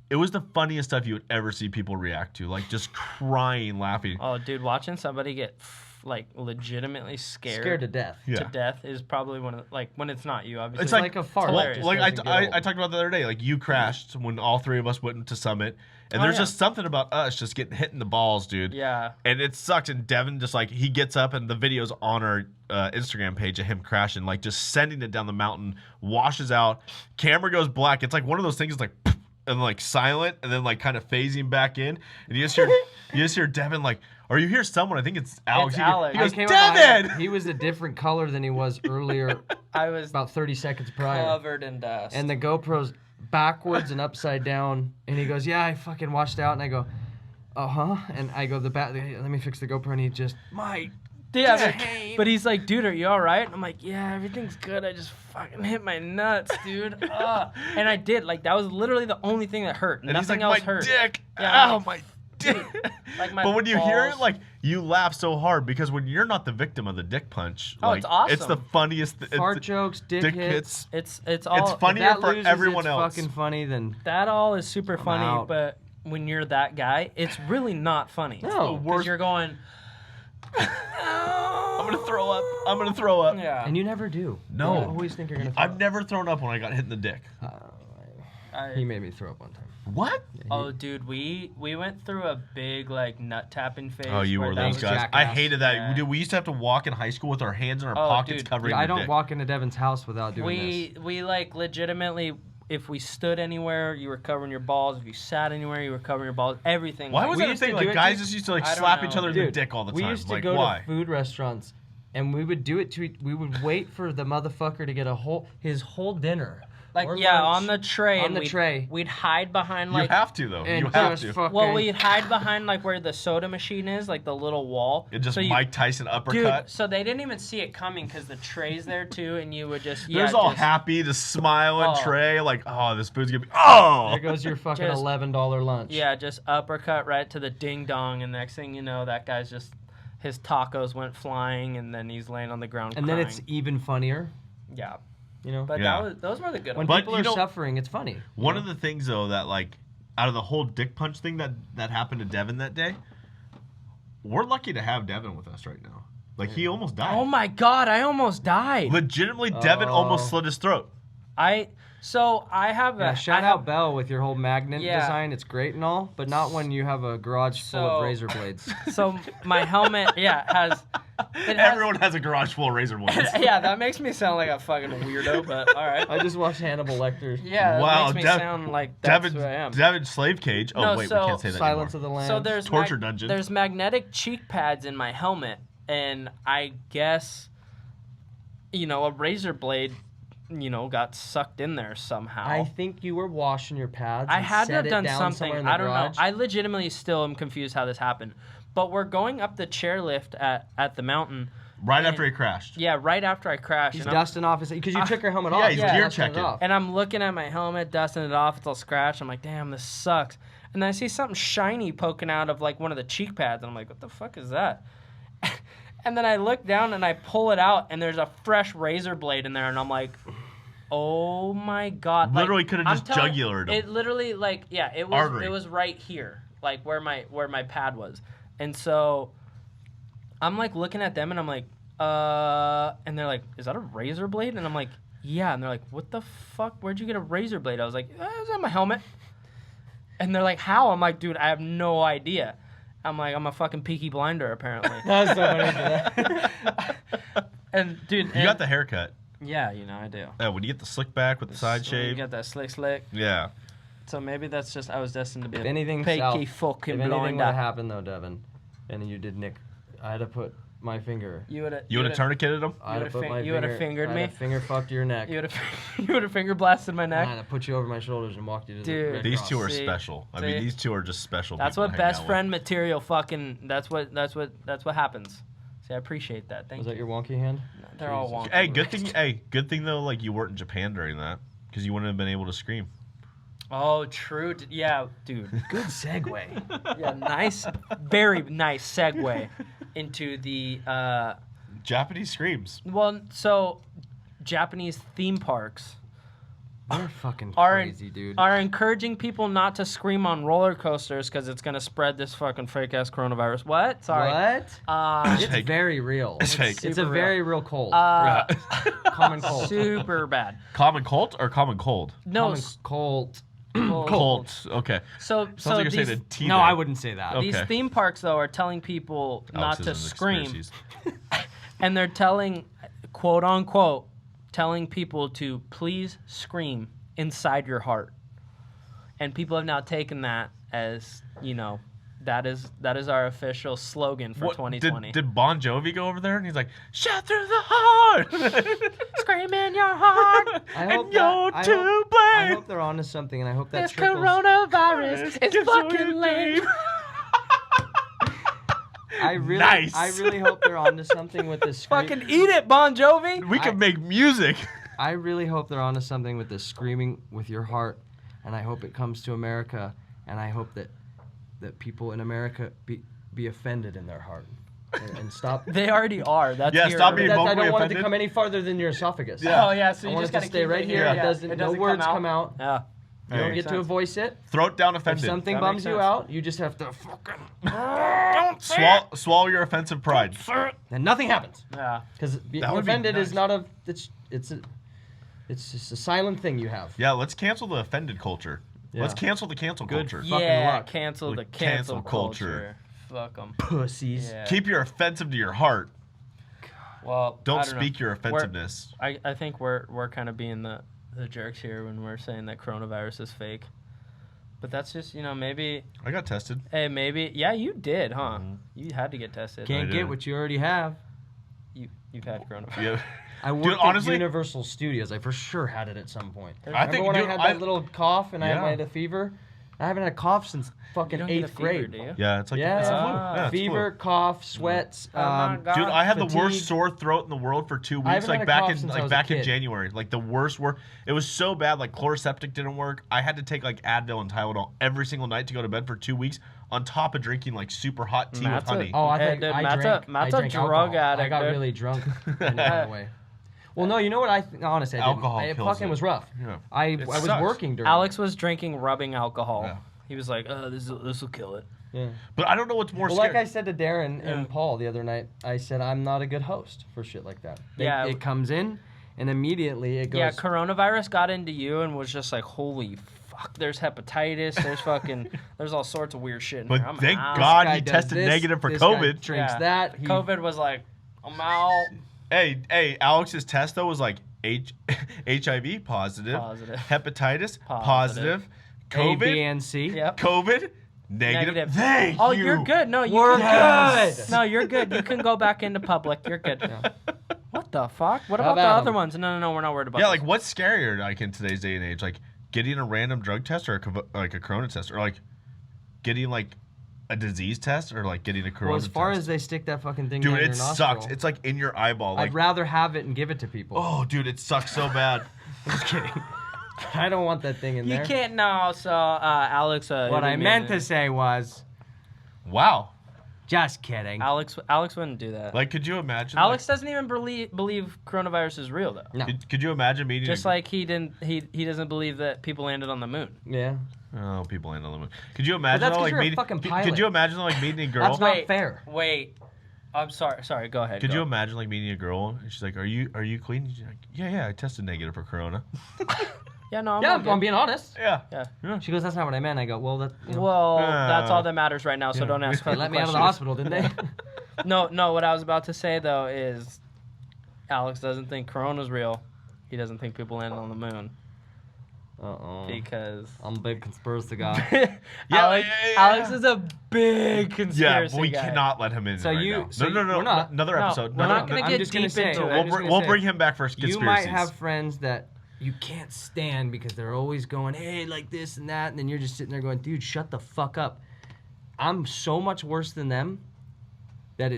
it was the funniest stuff you would ever see people react to. Like just crying, laughing. Oh, dude, watching somebody get like legitimately scared to death. To death is probably one of the, like when it's not you, obviously. It's like a fart. Like I talked about the other day. Like you crashed when all three of us went to Summit, and there's just something about us just getting hit in the balls, dude. Yeah. And it sucked. And Devin just like he gets up, and the video's on our Instagram page of him crashing, like just sending it down the mountain, washes out, camera goes black. It's like one of those things like. And like silent, and then like kind of phasing back in, and you just hear Devin like, "Are you here, someone?" I think it's Alex. It's Alex. He goes, Devin. He was a different color than he was earlier. I was about 30 seconds prior, covered in dust, and the GoPro's backwards and upside down. And he goes, "Yeah, I fucking washed out." And I go, And I go, let me fix the GoPro, and he just but he's like, dude, are you all right? And I'm like, yeah, everything's good. I just fucking hit my nuts, dude. And I did. Like, that was literally the only thing that hurt. And nothing he's like, else hurt. Dick. Yeah, ow, my dick. Like my but when you balls. hear it, like, you laugh so hard because when you're not the victim of the dick punch, like, it's awesome. It's the funniest. Fart jokes, dick hits. It's all. It's funnier for everyone else. Fucking funny than that. All is super funny, but when you're that guy, it's really not funny. No, because you're going. I'm gonna throw up. Yeah. And you never do. No. You always think you're gonna throw up. I've never thrown up when I got hit in the dick. He made me throw up one time. What? Oh, dude, we went through a big like nut tapping phase. Oh, you were those guys. Jackass. I hated that. Yeah. Dude, we used to have to walk in high school with our hands in our pockets covering the I don't dick. walk into Devin's house without doing this. We like legitimately. If we stood anywhere, you were covering your balls. If you sat anywhere, you were covering your balls. Everything. Why was that a thing? Like guys just used to like slap each other in the dick all the time. We used to like, go why? to food restaurants, and we would do it to. We would wait for the motherfucker to get his whole dinner. Like lunch, on the tray. On the tray. We'd hide behind like. You have to though. And you have to. Well, we'd hide behind like where the soda machine is, like the little wall. It just Mike Tyson uppercut. Dude, so they didn't even see it coming because the tray's there too, and you would just. There's all happy, the smiling tray, like, oh, this food's gonna be. Oh. There goes your fucking $11 lunch. Yeah, just uppercut right to the ding dong, and next thing you know, that guy's just his tacos went flying, and then he's laying on the ground. And crying. then it's even funnier. Yeah. You know, but those were the good ones. ones. When people are suffering, it's funny. One of the things though that like out of the whole dick punch thing that happened to Devin that day, we're lucky to have Devin with us right now. Like he almost died. Oh my god, I almost died. Legitimately, Devin almost slit his throat. So I have Yeah, a shout out Bell with your whole magnet Yeah. design. It's great and all, but not when you have a garage full of razor blades. So my helmet, has. Everyone has a garage full of razor blades. Yeah, that makes me sound like a fucking weirdo, but all right. I just watched Hannibal Lecter. Yeah, Wow, that makes me sound like that's who I am. Devin's slave cage. Oh, No, wait, so- we can't say that Silence anymore. of the Lambs. So there's Torture dungeon. There's magnetic cheek pads in my helmet, and I guess, a razor blade, got sucked in there somehow. I think you were washing your pads. I and had to set have it done down something. somewhere in the I don't know. garage. I legitimately still am confused how this happened. But we're going up the chairlift at the mountain. Right after he crashed. Yeah, right after I crashed. He's and dusting off his because you took your helmet yeah, off. he's Yeah, gear dusting it checking. off. And I'm looking at my helmet, dusting it off. It's all scratched. I'm like, damn, this sucks. And then I see something shiny poking out of like one of the cheek pads. And I'm like, what the fuck is that? And then I look down and I pull it out, and there's a fresh razor blade in there. And I'm like, oh my God. Literally could have just jugulared him. It literally, it was Artery. It was right here, like where my pad was. And so I'm like looking at them, and I'm like, and they're like, is that a razor blade? And I'm like, yeah. And they're like, what the fuck? Where'd you get a razor blade? I was like, it was on my helmet. And they're like, how? I'm like, dude, I have no idea. I'm like, I'm a fucking Peaky Blinder, apparently. That's so funny to that. And dude, You got the haircut. Yeah, I do. When you get the slick back with the side You shave. got that slick. Yeah. So maybe that's just I was destined to be If a anything, Peaky Sal, fucking if anything would blinder. have happened though, Devin, and you did Nick, I had to put my finger. You would have tourniqueted him? I had to put my you would have fingered I me. had to finger fucked your neck. You would have finger blasted my I neck. had to put you over my shoulders and walked you to Dude. the Red These Cross. two are See? special. I See? mean, these two are just special. That's people what to hang best out friend material fucking. That's what happens. See, I appreciate that. Thank Was you. that your wonky hand? They're all wonky. with. Hey, good thing though. Like you weren't in Japan during that, because you wouldn't have been able to scream. Oh, true. Yeah, dude. Good segue. Yeah, nice, very nice segue into the. Japanese screams. Well, so Japanese theme parks You're fucking are crazy, dude. are encouraging people not to scream on roller coasters because it's gonna spread this fucking fake ass coronavirus. What? Sorry. What? Uh, It's fake. very real. It's fake. It's a super very real cold. common cold. Super bad. Common cult or common cold? No. Common cold. Cold. Okay. So Sounds like you're these, saying a T. No, there. I wouldn't say that. Okay. these theme parks though are telling people not Alex's to and scream, conspiracies. and they're telling, quote unquote, telling people to please scream inside your heart. And people have now taken that as, that is our official slogan for 2020. Did Bon Jovi go over there and he's like, shout through the heart, Scream in your heart. I hope and you're that, to I blame. hope they're onto something, and I hope that This trickles. coronavirus is fucking lame. I really, Nice. I really hope they're onto something with this. Fucking eat it, Bon Jovi. We can make music. I really hope they're onto something with this screaming with your heart, and I hope it comes to America, and I hope that people in America be offended in their heart and stop. They already are. That's Yeah, here. stop being I vocally don't want it to offended. come any farther than your esophagus. Yeah. Oh yeah, so I you want just it gotta to stay keep right it here. Yeah. It doesn't. No words come out. Yeah. You don't Hey. get to voice it. Throat down If offended. something That bums makes you sense. out, you just have to fucking. Swallow your offensive pride. And nothing happens. Yeah. Because being That would be offended is nice. not a. It's just a silent thing you have. Yeah, let's cancel the offended culture. Yeah. Let's cancel the cancel culture. fucking Yeah. luck. Cancel the The cancel cancel culture. Fuck them. Pussies. Yeah. Keep your offensive to your heart. Well, Don't I speak know. your offensiveness. I think we're kind of being the jerks here when we're saying that coronavirus is fake. But that's just, maybe. I got tested. Hey, maybe. Yeah, you did, huh? Mhm. You had to get tested. Can't I get did. what you already have. You've had coronavirus. Yeah. I worked honestly- at Universal Studios. I for sure had it at some point. I Remember think when dude, I had that little cough and I Yeah. had a fever? I haven't had a cough since You fucking don't get a 8th fever, grade. do you? Yeah, it's like Yeah. it's a flu. Ah. Yeah, it's Fever, flu. cough, sweats. Oh my God. Dude, I had the fatigue. worst sore throat in the world for 2 I weeks. haven't Like had a back cough in since I like was a back in kid. January. Like the worst work. It was so bad. Like Chloraseptic didn't work. I had to take like Advil and Tylenol every single night to go to bed for 2 weeks. On top of drinking like super hot tea Matt's with honey. Oh, I Hey, think dude, I Matt's drank. Matt's I a drank drug alcohol. I addict, got dude. really drunk in that way. Well, no, you know what? Honestly, I didn't. Alcohol It kills fucking it. was rough. Yeah. I It was sucks. working during. Alex was drinking rubbing alcohol. Yeah. He was like, this will kill it. Yeah. But I don't know what's more Well, scary. like I said to Darren Yeah. and Paul the other night, I said I'm not a good host for shit like that. Yeah. It comes in, and immediately it goes. Yeah, coronavirus got into you and was just like, holy fuck, there's hepatitis, there's all sorts of weird shit in But there. I'm thank out. God Guy he does tested this, negative for this guy COVID. drinks that. COVID was like, I'm out. Hey, Alex's test though was like HIV positive, hepatitis positive, COVID, A, B, and C. Yep. COVID negative. Thank Oh, you. you're good. No, We're good. No, you're good. You can go back into public. You're good. Yeah. What the fuck? What How about the about other 'em? ones? No, we're not worried about Yeah, those. like what's scarier like in today's day and age? Like getting a random drug test or a corona test, or like getting like a disease test, or like getting a corona Well, as far test? as they stick that fucking thing Dude, down it your sucks. nostril, It's like in your eyeball. Like, I'd rather have it and give it to people. oh, dude, it sucks so bad. I'm just kidding. I don't want that thing in You there. can't know. So, Alex. What I meant to say was, Wow. just kidding. Alex wouldn't do that. Like, could you imagine? Alex doesn't even believe coronavirus is real though. No. Could you imagine meeting? Just like he doesn't believe that people landed on the moon. Yeah. Oh, people land on the moon. Could you imagine? that's 'cause like you're a meeting? fucking Could pilot. you imagine like meeting a girl? That's not fair. Wait. I'm sorry. Sorry. Go ahead. Could go. you imagine like meeting a girl and she's like, "Are you clean?" She's like, "Yeah, I tested negative for corona." Yeah, no. Yeah, I'm good. I'm being honest. Yeah. Yeah. She goes, that's not what I meant. I go, well, that. You know, Well, that's all that matters right now. So don't ask they fucking let me out of the questions. hospital, didn't they? No. What I was about to say though is, Alex doesn't think Corona's real. He doesn't think people landed on the moon because I'm a big conspiracy guy. Alex is a big conspiracy Yeah, we guy. cannot let him in. So right you- now. so No. we're not- Another No, episode. we're not gonna I'm get just deep gonna say, into I'm it. just gonna We'll say, bring him back for conspiracies. You might have friends that you can't stand because they're always going, hey, like this and that, and then you're just sitting there going, dude, shut the fuck up. I'm so much worse than them that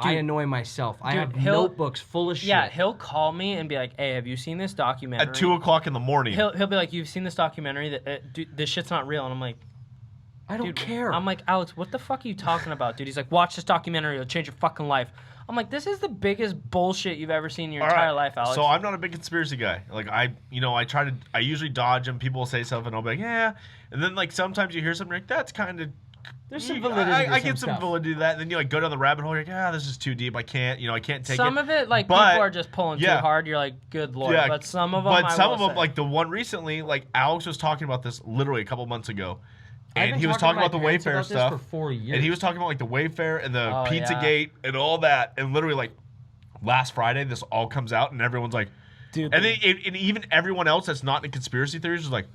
I annoy myself. I have notebooks full of shit. Yeah, he'll call me and be like, "Hey, have you seen this documentary?" at 2:00 in the morning. He'll be like, "You've seen this documentary? That dude, this shit's not real." And I'm like, I don't dude, care. I'm like, Alex, what the fuck are you talking about, dude? He's like, watch this documentary. It'll change your fucking life. I'm like, this is the biggest bullshit you've ever seen in your entire life, Alex. So I'm not a big conspiracy guy. Like I usually dodge them. People will say something, and I'll be like, yeah. And then like sometimes you hear something like that's kind of. There's some validity to I some get some stuff. validity to that. And then you like go down the rabbit hole. You're like, this is too deep. I can't take it. some of it, like, But- people are just pulling too yeah. hard. You're like, good lord. Yeah, But some of them, like the one recently, like Alex was talking about this literally a couple months ago, and he was talking about the Wayfair stuff. For 4 years. And he was talking about like the Wayfair and the Oh, Pizzagate and all that. And literally like last Friday, this all comes out, and everyone's like, dude. and then and even everyone else that's not in conspiracy theories is like,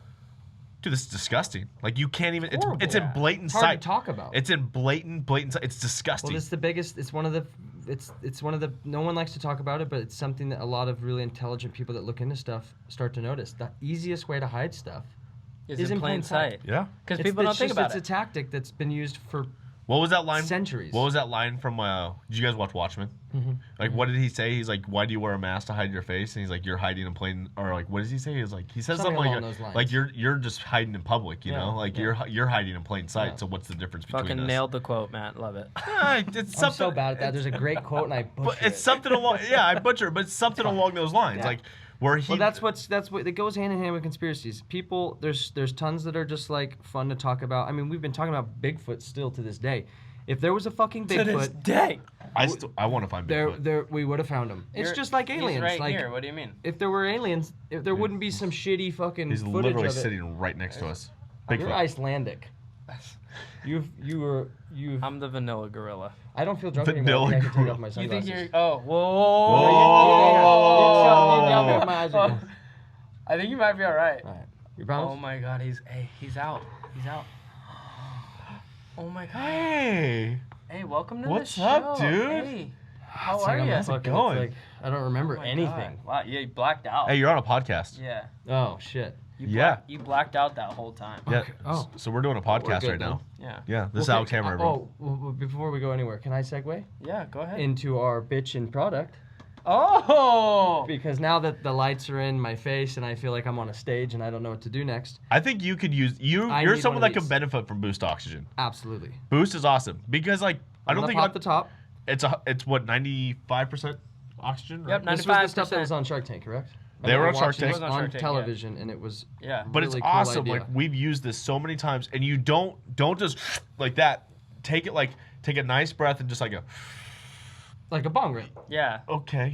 dude, this is disgusting. Like you can't even. Horrible. It's in blatant It's hard sight. to talk about. It's in blatant sight. It's disgusting. Well, it's the biggest. It's one of the. It's one of the. No one likes to talk about it, but it's something that a lot of really intelligent people that look into stuff start to notice. The easiest way to hide stuff is in plain sight. Yeah. Because people don't think about It's it. a tactic that's been used for What was that line? centuries. What was that line from? Did you guys watch Watchmen? Mm-hmm. Like, what did he say? He's like, "Why do you wear a mask to hide your face?" And he's like, "You're hiding in plain." Or like, what does he say? He's like, he says Something something along like, those lines. like you're just hiding in public, you Yeah, know? Like yeah. you're hiding in plain sight. Yeah. So what's the difference between Fucking us? nailed the quote, Matt. Love it. Yeah, it's I'm something. so bad at that. There's a great quote, and I But butcher it's it. something along. Yeah, I butcher, but it's something along those lines, Yeah. like where he. Well, that's what it goes hand in hand with conspiracies. People, there's tons that are just like fun to talk about. I mean, we've been talking about Bigfoot still to this day. If there was a fucking To this Bigfoot, day. I want to find Bigfoot. there we would have found him. It's just like aliens. He's right like here. What do you mean? if there were aliens, if there wouldn't be some shitty fucking He's footage literally of it. sitting right next to us. You're Bigfoot. Icelandic. You've. I'm the vanilla gorilla. I don't feel drunk Vanilla anymore. I can take gorilla. off my You sunglasses. think you're? Oh, Whoa. whoa. I think you might be all right. All right. You Oh promise? my God, he's out. He's out. Oh my God. Hey. Hey, welcome to What's the show. up, dude? Hey, how It's are like I'm you? a fucking- going? it's like, I don't remember Oh my anything. God. Wow, yeah, you blacked out. Hey, you're on a podcast. Yeah. Oh shit. You blacked out that whole time. Yeah. Okay. Oh. So we're doing a podcast good right now. Yeah. Yeah. This is Okay, Alex Hammer, everyone. well, before we go anywhere, can I segue Yeah, go ahead. into our bitchin' product? Oh! Because now that the lights are in my face and I feel like I'm on a stage and I don't know what to do next, I think you could use I you're need someone one that of could these. benefit from Boost Oxygen. absolutely. Boost is awesome because like I don't think pop the top. it's what 95% oxygen. Right? Yep, This was the stuff that 95%. was on Shark Tank, correct? They were on Shark watching Tank. this It was on Shark on Tank, television, and it was Yeah. But it's really cool awesome. idea. Like we've used this so many times, and you don't just like that. Take a nice breath and just like a Like a bong rip. Yeah. Okay.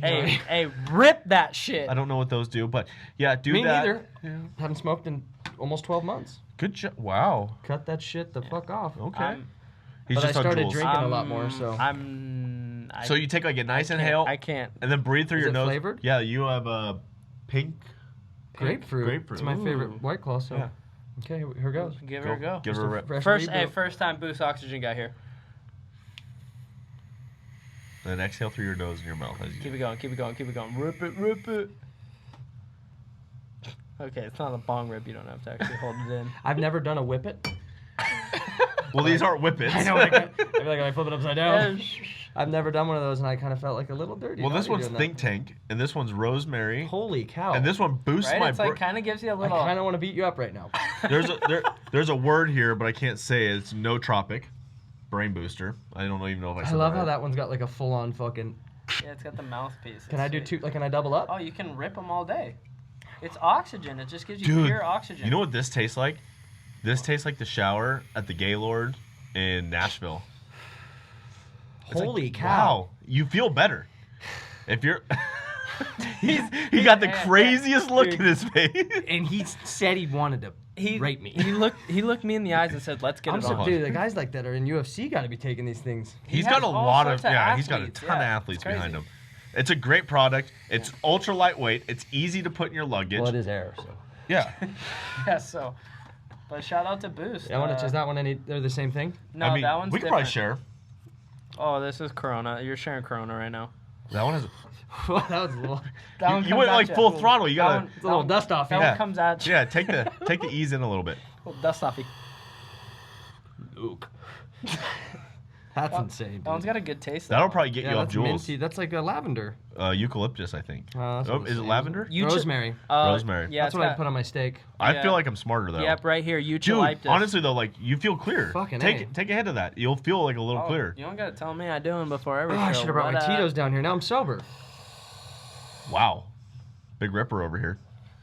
Hey, rip that shit. I don't know what those do, but yeah, do Me that. neither. Yeah. Haven't smoked in almost 12 months. Good job. Wow. Cut that shit the fuck off. Okay. But I on started Juuls. drinking a lot more, so. So you take like a nice inhale. I can't. And then breathe through Is your it nose. flavored? Yeah, you have a pink. Grapefruit. It's my favorite Ooh. White Claw, so. Yeah. Okay, here goes. Give her a go. Give her a rip. First time Boost Oxygen got here. Then exhale through your nose and your mouth. Keep it going. Rip it. Okay, it's not a bong rip. You don't have to actually hold it in. I've never done a whippet. Well, these aren't whippets. I know. I feel like I flip it upside down. I've never done one of those, and I kind of felt like a little dirty. Well, this one's Think Tank, and this one's Rosemary. Holy cow! And this one boosts right? my It's like kind of gives you a little. I kind of want to beat you up right now. There's a word here, but I can't say it. It's nootropic, brain booster. I don't even know if I said I love that how right. that one's got like a full-on fucking. Yeah, it's got the mouthpiece. Can I do two? Like, can I double up? Oh, you can rip them all day. It's oxygen. It just gives you Dude, pure oxygen. You know what this tastes like? This tastes like the shower at the Gaylord in Nashville. It's Holy like, cow! Wow, you feel better. If you're, he got the craziest look in his face. And he said he wanted to rape me. He looked me in the eyes and said, "Let's get I'm it on." dude, the guys like that are in UFC got to be taking these things. He's has got a all lot of sorts of he's got a athletes, ton of yeah, athletes it's behind crazy. him. It's a great product. It's ultra lightweight. It's easy to put in your luggage. Well, it is air, so. Yeah. Yeah, so. But shout out to Boost. I want to. Is that one any? They're the same thing. No, I mean, that one's we could different. probably share. Oh, this is Corona. You're sharing Corona right now. That one is. That was a little. That one You comes went at like ya. full throttle. You That gotta. one- It's a little dust off. That Yeah. one comes at you. Yeah, take the ease in a little bit. Little dust offy. That's insane. That one's Dude. got a good taste. That'll though. probably get you off that's Juuls. minty. That's like a lavender. Eucalyptus, I think. That's Oh, what I'm is it saying. lavender? Rosemary. Rosemary. Yeah, That's what I put on my steak. I yeah. feel like I'm smarter though. Yep, right here. Dude, Eucalyptus. honestly though, like you feel clear. Fucking take A. take a hit of that. You'll feel like a little Oh, clearer. You don't gotta tell me I'm doing before every Oh, show. I should have brought my but, Tito's down here. Now I'm sober. Wow. Big Ripper over here.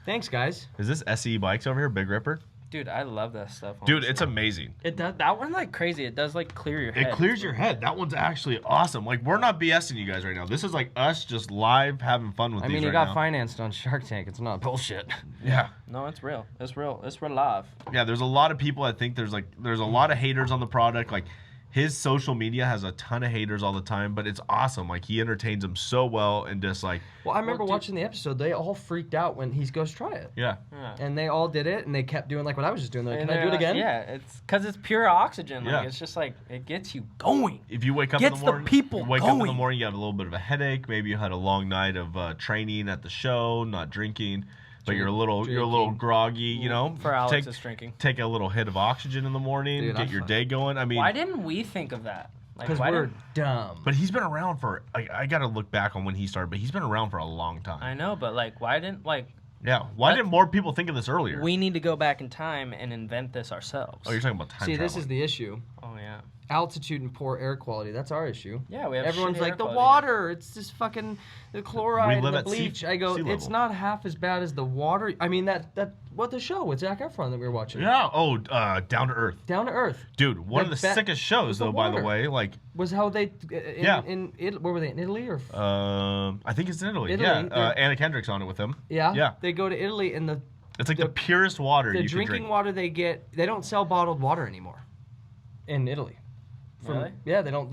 Thanks, guys. Is this SE Bikes over here? Big Ripper? Dude, I love that stuff. Dude, honestly. it's amazing. It does that one like crazy. It does like clear your head. It clears your head. That one's actually awesome. Like we're not BSing you guys right now. This is like us just live having fun with I these mean, it right got now. financed on Shark Tank. It's not bullshit. Yeah. No, it's real. It's real. It's real live. Yeah, there's a lot of people I think there's a lot of haters on the product. Like his social media has a ton of haters all the time, but it's awesome. Like he entertains them so well and just like Well, I remember dude- watching the episode. They all freaked out when he goes try it. yeah. Yeah. And they all did it, and they kept doing like what I was just doing. They're like, And can I do it they're again? Yeah, it's because it's pure oxygen. Like Yeah. it's just like it gets you going. If you wake up Gets in the the morning, people you wake up in the going. morning, you have a little bit of a headache. Maybe you had a long night of training at the show, not drinking, but you're a little Drinking. groggy. You know, For Alex is drinking. take a little hit of oxygen in the morning, Dude, get your day going. I mean, Why didn't we think of that? Like, Because why we're didn't- dumb. but he's been around for. I got to look back on when he started, but he's been around for a long time. I know, but like, why didn't like Yeah. Why That- didn't more people think of this earlier? we need to go back in time and invent this ourselves? Oh, you're talking about time See, travel. this is the issue. Oh yeah. Altitude and poor air quality. That's our issue. Yeah, we have. Everyone's shitty like, air the quality. water, it's just fucking the chloride and live the at sea- bleach. I go, sea it's level. not half as bad as the water. I mean, what the show with Zac Efron that we were watching. Yeah. Oh, Down to Earth. Down to Earth Dude, one The of the be- sickest shows, was the though, by the water. way. Like, was how they, Yeah. where were they, in Italy or? I think it's in Italy. Italy, Yeah. they're- Anna Kendrick's on it with him. Yeah. Yeah. They go to Italy and It's like the, The- purest water the you can drinking drink. water they get, they don't sell bottled water anymore in Italy. Really? Yeah, they don't,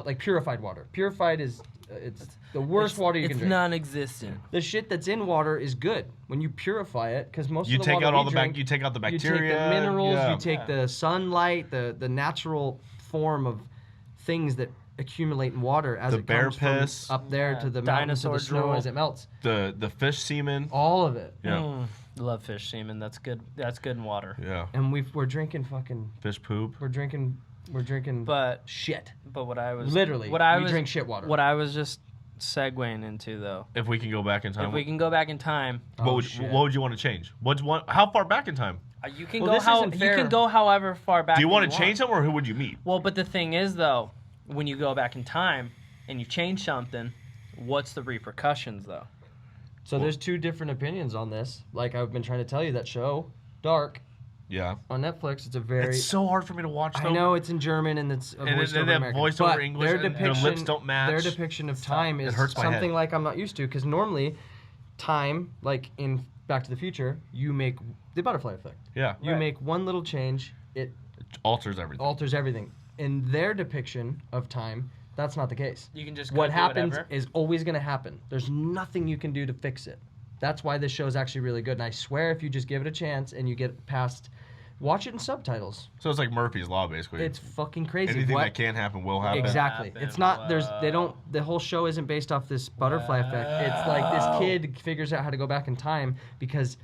like purified water. Purified is, it's the worst water you can It's drink. non-existent. The shit that's in water is good when you purify it, because most You of the take water out all we the drink, you take out the you bacteria. take the minerals, yeah. you take the sunlight, the natural form of things that accumulate in water as The it bear comes piss. from up there Yeah, to the mountains to dinosaur the snow drool. as it melts. the fish semen. All of it. Yeah. Love fish semen. That's good. That's good in water. Yeah. And we're drinking fucking Fish poop. we're drinking But shit. what I was Literally, what I we was drink shit water. What I was just segueing into though. If we can go back in time, If we can go back in time, what shit. would you want to change? How far back in time? you can Well, go this how isn't you fair. can go however far back. Do you want want to change them, or who would you meet? Well, but the thing is though, when you go back in time and you change something, what's the repercussions though? So there's two different opinions on this. Like I've been trying to tell you, that show, Dark, Yeah. On Netflix. It's a very. It's so hard for me to watch. Though. I know it's in German and it's voiced over American. Voice over English. Their lips don't match. Their depiction of time is something like I'm not used to because normally, time like in Back to the Future, you make the butterfly effect. Yeah. You make one little change, it alters everything. Alters everything. In their depiction of time, that's not the case. You can just what happens is always going to happen. There's nothing you can do to fix it. That's why this show is actually really good. And I swear, if you just give it a chance and you get past, watch it in subtitles. So it's like Murphy's Law, basically. It's fucking crazy. Anything that can happen will happen. Exactly. It's not. The whole show isn't based off this butterfly effect. It's like this kid figures out how to go back in time because.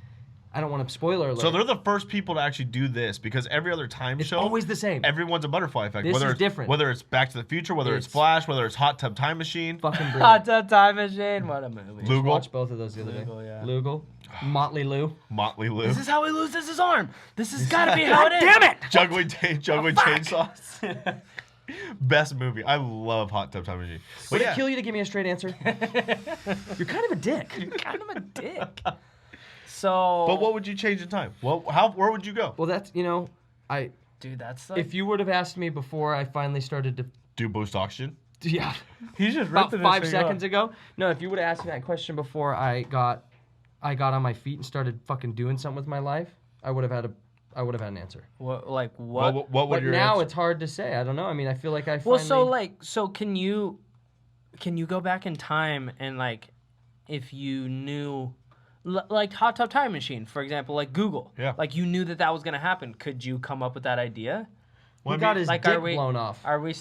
I don't want to spoiler alert. So they're the first people to actually do this because every other time show, it's always the same. Everyone's a butterfly effect. This is different. Whether it's Back to the Future, whether it's Flash, whether it's Hot Tub Time Machine. Fucking brilliant. Hot Tub Time Machine. What a movie. Lugal. Watched both of those the other day. Yeah. Lugal. Motley Lou. Motley Lou. This is how he loses his arm. This has got to be how it is. Damn it! Juggling chainsaws. Best movie. I love Hot Tub Time Machine. Would it kill you to give me a straight answer? You're kind of a dick. You're kind of a dick. So, but what would you change in time? Well, where would you go? Well, that's dude, that's like, if you would have asked me before I finally started to do boost oxygen. Yeah, he's just about 5 seconds ago. No, if you would have asked me that question before I got on my feet and started fucking doing something with my life, I would have had an answer. What what? What would but your now answer? It's hard to say. I don't know. I mean, I feel like I finally. So can you go back in time and like if you knew. Like Hot Tub Time Machine, for example, like Google. Yeah. Like you knew that was going to happen. Could you come up with that idea? He got his dick blown off. Are we...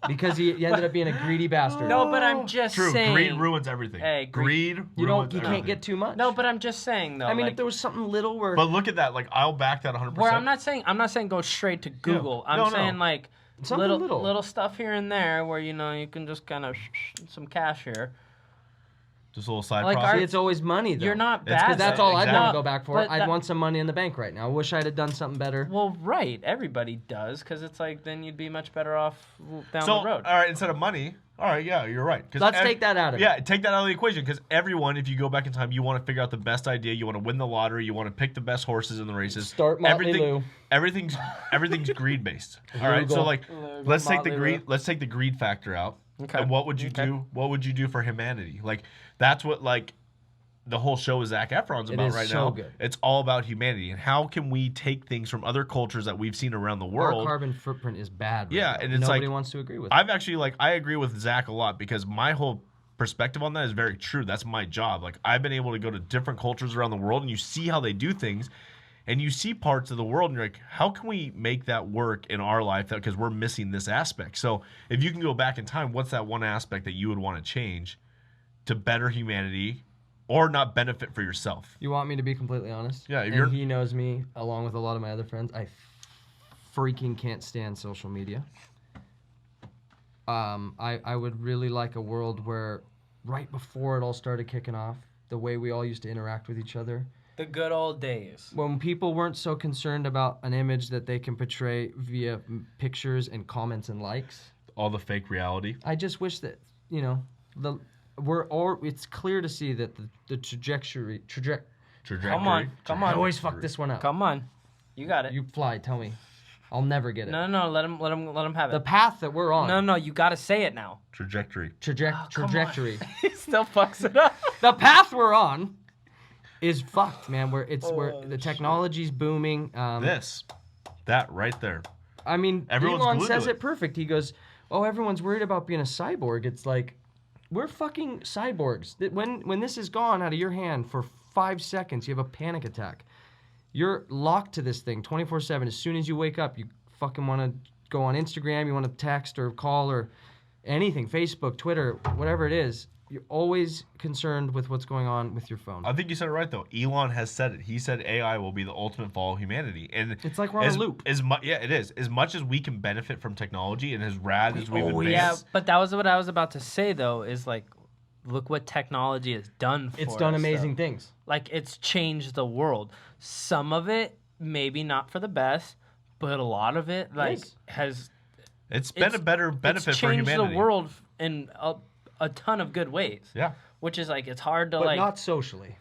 because he ended up being a greedy bastard. No, but I'm just saying... Greed ruins everything. Hey, greed ruins You can't get too much. No, but I'm just saying, though. I mean, if there was something little where... But look at that. Like, I'll back that 100%. Where I'm not saying go straight to Google. Yeah. I'm saying, like, little stuff here and there where, you can just kind of... some cash here. Just a little side like process. It's always money, though. You're not bad. Because that's all I'd want to go back for. But I'd want some money in the bank right now. I wish I'd have done something better. Well, right. Everybody does, because it's like then you'd be much better off down the road. All right, instead of money, all right, yeah, you're right. Let's take that out of it. Yeah, take that out of the equation, because everyone, if you go back in time, you want to figure out the best idea, you want to win the lottery, you want to pick the best horses in the races. Start Motley Lou. Everything's greed based. All right, so like, let's take the greed factor out. Okay. And what would you do? What would you do for humanity? Like, that's what like. The whole show is Zac Efron's about right now. Good. It's all about humanity and how can we take things from other cultures that we've seen around the world. Our carbon footprint is bad. Yeah, and it's nobody wants to agree with. I've actually I agree with Zac a lot because my whole perspective on that is very true. That's my job. Like I've been able to go to different cultures around the world and you see how they do things, and you see parts of the world and you're like, how can we make that work in our life? Because we're missing this aspect. So if you can go back in time, what's that one aspect that you would want to change to better humanity? Or not benefit for yourself. You want me to be completely honest? Yeah, he knows me along with a lot of my other friends. I freaking can't stand social media. I would really like a world where right before it all started kicking off, the way we all used to interact with each other. The good old days. When people weren't so concerned about an image that they can portray via pictures and comments and likes. All the fake reality. I just wish that, it's clear to see that the trajectory. Come on. I always fuck this one up. Come on, you got it. You fly. Tell me, I'll never get it. No. Let him have it. The path that we're on. No. You got to say it now. Trajectory. Trajectory. He still fucks it up. The path we're on is fucked, man. Where the technology's booming. That right there. I mean, Everyone's Elon glued to says it. it perfect. He goes, "Oh, everyone's worried about being a cyborg." It's like. We're fucking cyborgs. When this is gone out of your hand for 5 seconds, you have a panic attack. You're locked to this thing 24/7. As soon as you wake up, you fucking want to go on Instagram, you want to text or call or anything, Facebook, Twitter, whatever it is. You're always concerned with what's going on with your phone. I think you said it right, though. Elon has said it. He said AI will be the ultimate fall of humanity. And it's like we're on a loop. Yeah, it is. As much as we can benefit from technology and as rad as we've advanced. Yeah, but that was what I was about to say, though, is like, look what technology has done for us. It's done amazing things. Like, it's changed the world. Some of it, maybe not for the best, but a lot of it, has... It's been a better benefit for humanity. It's changed the world in a ton of good ways. Yeah. Which is like, it's hard to but not socially.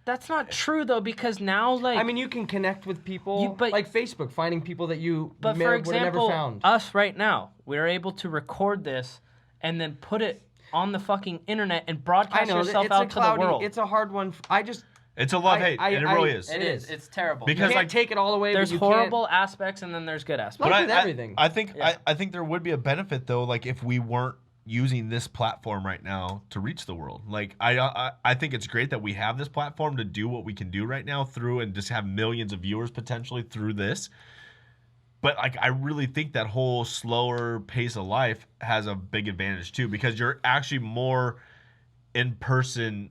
That's not true though, because now like I mean, you can connect with people, but- like Facebook, finding people that you but may, for would have never example, found. us right now, we're able to record this and then put it on the fucking internet and I broadcast know yourself it's out a to cloudy. the world. It's a hard one. It's a love-hate, and it really is. It is. It's terrible. Because You can't take it all away. there's but you horrible aspects and then there's good aspects. Like with everything. I think Yeah. I think there would be a benefit though, like if we weren't using this platform right now to reach the world. Like I think it's great that we have this platform to do what we can do right now through and just have millions of viewers potentially through this. But like I really think that whole slower pace of life has a big advantage too, because you're actually more in person,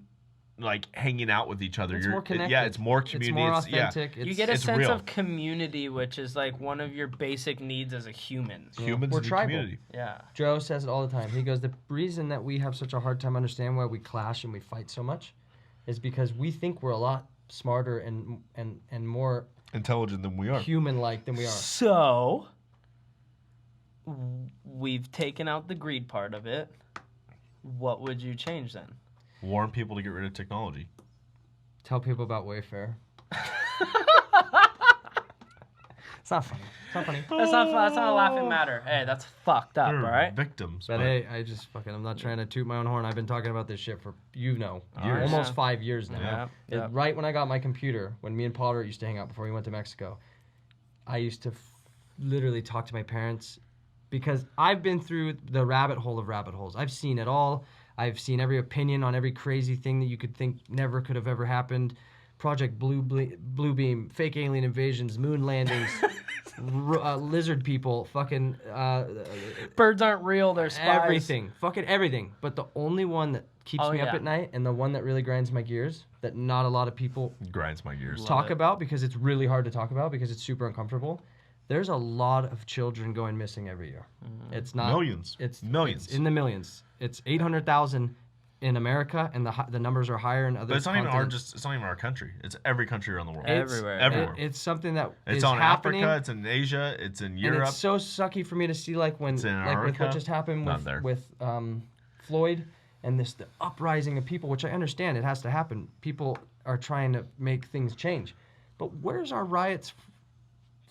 like hanging out with each other. It's You're more connected. Yeah, it's more community. It's more yeah. authentic. You get a it's sense real. of community, which is like one of your basic needs as a human. Humans We're in the tribal. community. Yeah. Joe says it all the time. He goes, the reason that we have such a hard time understanding why we clash and we fight so much is because we think we're a lot smarter and more Intelligent than we are. human-like than we are. So we've taken out the greed part of it. What would you change then? Warn people to get rid of technology. Tell people about Wayfair. It's not funny. It's not funny. That's not a laughing matter. Hey, that's fucked up, all They're right? victims. But hey, I'm not trying to toot my own horn. I've been talking about this shit for, Years. almost 5 years now. Yeah. Yeah. Right when I got my computer, when me and Potter used to hang out before we went to Mexico, I used to literally talk to my parents because I've been through the rabbit hole of rabbit holes. I've seen it all. I've seen every opinion on every crazy thing that you could think never could have ever happened. Project Blue Beam, fake alien invasions, moon landings, lizard people, fucking Birds aren't real, they're spies. everything, fucking everything. But the only one that keeps me up at night and the one that really grinds my gears that not a lot of people Grinds my gears. talk about because it's really hard to talk about because it's super uncomfortable. There's a lot of children going missing every year. It's not Millions. It's Millions. It's in the millions. It's 800,000 in America, and the numbers are higher in other. But it's not even continents. it's not even our country. It's every country around the world. Everywhere. It's something that It's is on happening, Africa. It's in Asia. It's in and Europe. it's so sucky for me to see like when It's in like with Antarctica. what just happened Not there. with Floyd and the uprising of people, which I understand it has to happen. People are trying to make things change, but where's our riots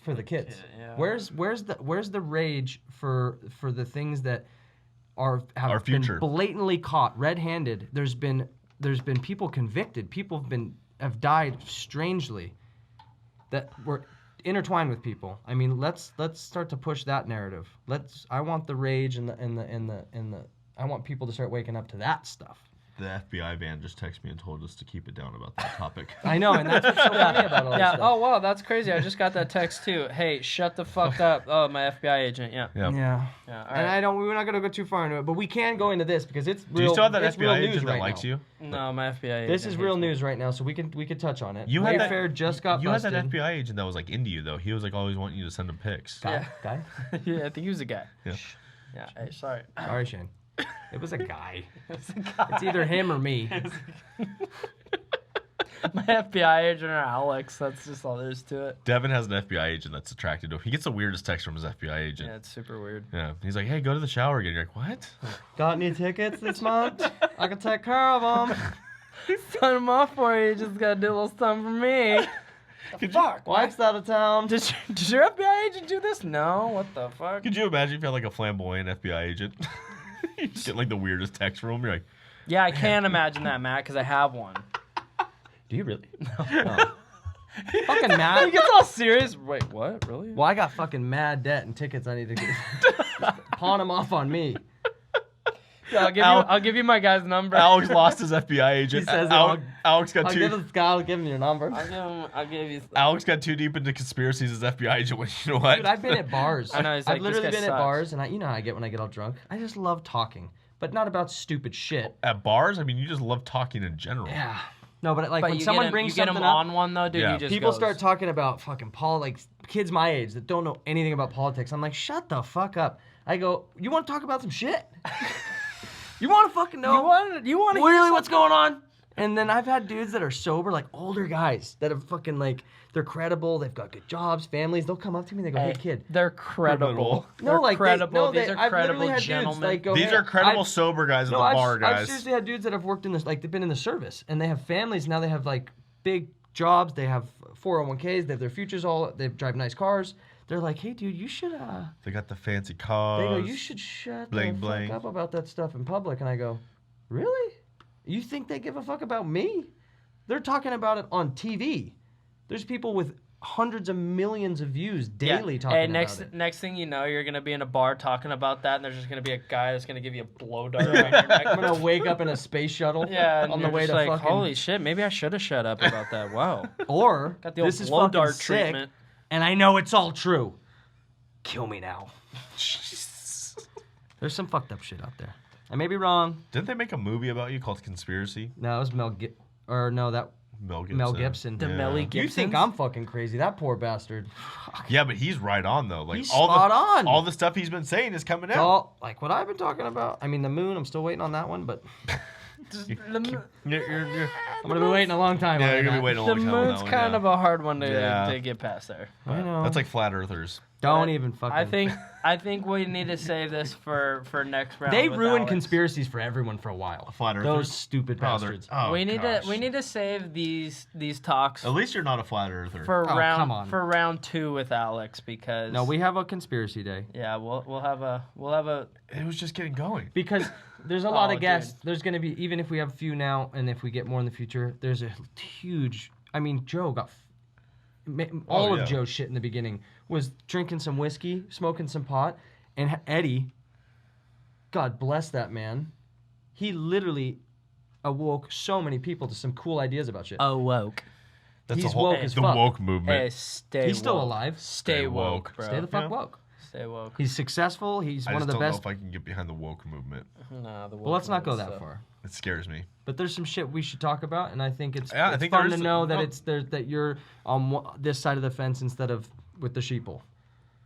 for the kids? Yeah. Where's the rage for the things that have Our future. been blatantly caught red-handed? There's been people convicted. People have died strangely that were intertwined with people. I mean, let's start to push that narrative. I want the rage and the I want people to start waking up to that stuff. The FBI van just texted me and told us to keep it down about that topic. I know, and that's what's so funny about all this Yeah. stuff. Oh wow, that's crazy. I just got that text too. Hey, shut the fuck up. Oh, my FBI agent. Yeah. Yeah. Yeah. Yeah. All And right. we're not gonna go too far into it, but we can go into this because it's real. Do you still have that it's real FBI news agent that right likes now. you? No, my FBI agent. This is real hates me. news right now, so we could touch on it. You had that- Wayfair just got You busted. had that FBI agent that was like into you though. He was like always wanting you to send him pics. Guy? Yeah, I think he was a guy. Yeah. Yeah. Hey, sorry. Sorry, Shane. It was a guy. It's a guy. It's either him or me. My FBI agent or Alex. That's just all there is to it. Devin has an FBI agent that's attracted to him. He gets the weirdest text from his FBI agent. Yeah, it's super weird. Yeah. He's like, hey, go to the shower again. You're like, what? Got any tickets this month? I can take care of them. Sign him off for you. You just gotta do a little something for me. Fuck. Wife's out of town. Does your FBI agent do this? No. What the fuck? Could you imagine if you had like a flamboyant FBI agent? You just get like the weirdest text from him. You're like, Yeah, I can imagine that, Matt, because I have one. Do you really? No. Fucking mad. He gets all serious. Wait, what? Really? Well, I got fucking mad debt and tickets I need to get. Pawn them off on me. Yeah, I'll give you my guy's number. Alex lost his FBI agent. He says it Alex got I'll too. give this guy. I'll give him your number. I'll give you. Alex got too deep into conspiracies as FBI agent. When you know what? Dude, I've been at bars. I know, he's I've like, literally this guy been at sucks. bars, and you know how I get when I get all drunk. I just love talking, but not about stupid shit. At bars, I mean, you just love talking in general. Yeah. No, but like But when you someone get him, brings you get something him up, on one though, dude. Yeah. He just people goes, start talking about fucking like kids my age that don't know anything about politics. I'm like, shut the fuck up. I go, you want to talk about some shit? You want to fucking know? You want to Really, what's going on? And then I've had dudes that are sober, like older guys that are fucking like, they're credible, they've got good jobs, families. They'll come up to me and they go, hey kid. They're credible. No, They're like credible. These These are I've credible literally had gentlemen. dudes like go, These hey, are credible I've- sober guys No, at the I've, bar I've guys. seriously had dudes that have worked in this, like they've been in the service and they have families now. They have like big jobs. They have 401ks. They have their futures all. They drive nice cars. They're like, hey, dude, you should. They got the fancy cars. They go, you should shut bling, the bling. fuck up about that stuff in public. And I go, really? You think they give a fuck about me? They're talking about it on TV. There's people with hundreds of millions of views daily talking about it. Next thing you know, you're going to be in a bar talking about that, and there's just going to be a guy that's going to give you a blow dart around your neck. I'm going to wake up in a space shuttle on the way to like, fucking... holy shit, maybe I should have shut up about that. Wow. Or, got the old this is blow fucking dart sick, treatment. and I know it's all true. Kill me now. There's some fucked up shit out there. I may be wrong. Didn't they make a movie about you called Conspiracy? No, it was Mel Gibson. The Melly Gibson. You think I'm fucking crazy? That poor bastard. Yeah, but he's right on though. Like He's all spot on. all the stuff he's been saying is coming It's out. all like what I've been talking about. I mean, the moon. I'm still waiting on that one, but You're- I'm gonna be waiting a long time. yeah, on you're gonna that. be waiting a The long time. on moon's that one, kind yeah. of a hard one to Yeah. get past there. I know. That's like flat earthers. Don't even fucking. I think we need to save this for next round. They with ruined Alex. conspiracies for everyone for a while. Flat earthers. Those stupid bastards. We need to save these talks At least you're not a flat earther. for come on. round 2 with Alex because No, we have a conspiracy day yeah we'll have a It was just getting going. because there's a lot Oh, of guests. dude. There's gonna be, even if we have a few now, and if we get more in the future, there's a huge. I mean, Joe got all yeah. of Joe's shit in the beginning was drinking some whiskey, smoking some pot, and Eddie, God bless that man, he literally awoke so many people to some cool ideas about shit. awoke. That's He's the whole woke as the fuck. woke movement. Hey, stay. He's still woke. alive. Stay woke, bro. Stay the fuck Yeah. woke. Stay woke. He's successful. He's I one just of the don't best. know if I can get behind the woke movement. Nah, the Well, let's not go woke that stuff. far. It scares me. But there's some shit we should talk about, and I think it's, Yeah, I it's think fun there to is- know that no. that you're on this side of the fence instead of with the sheeple.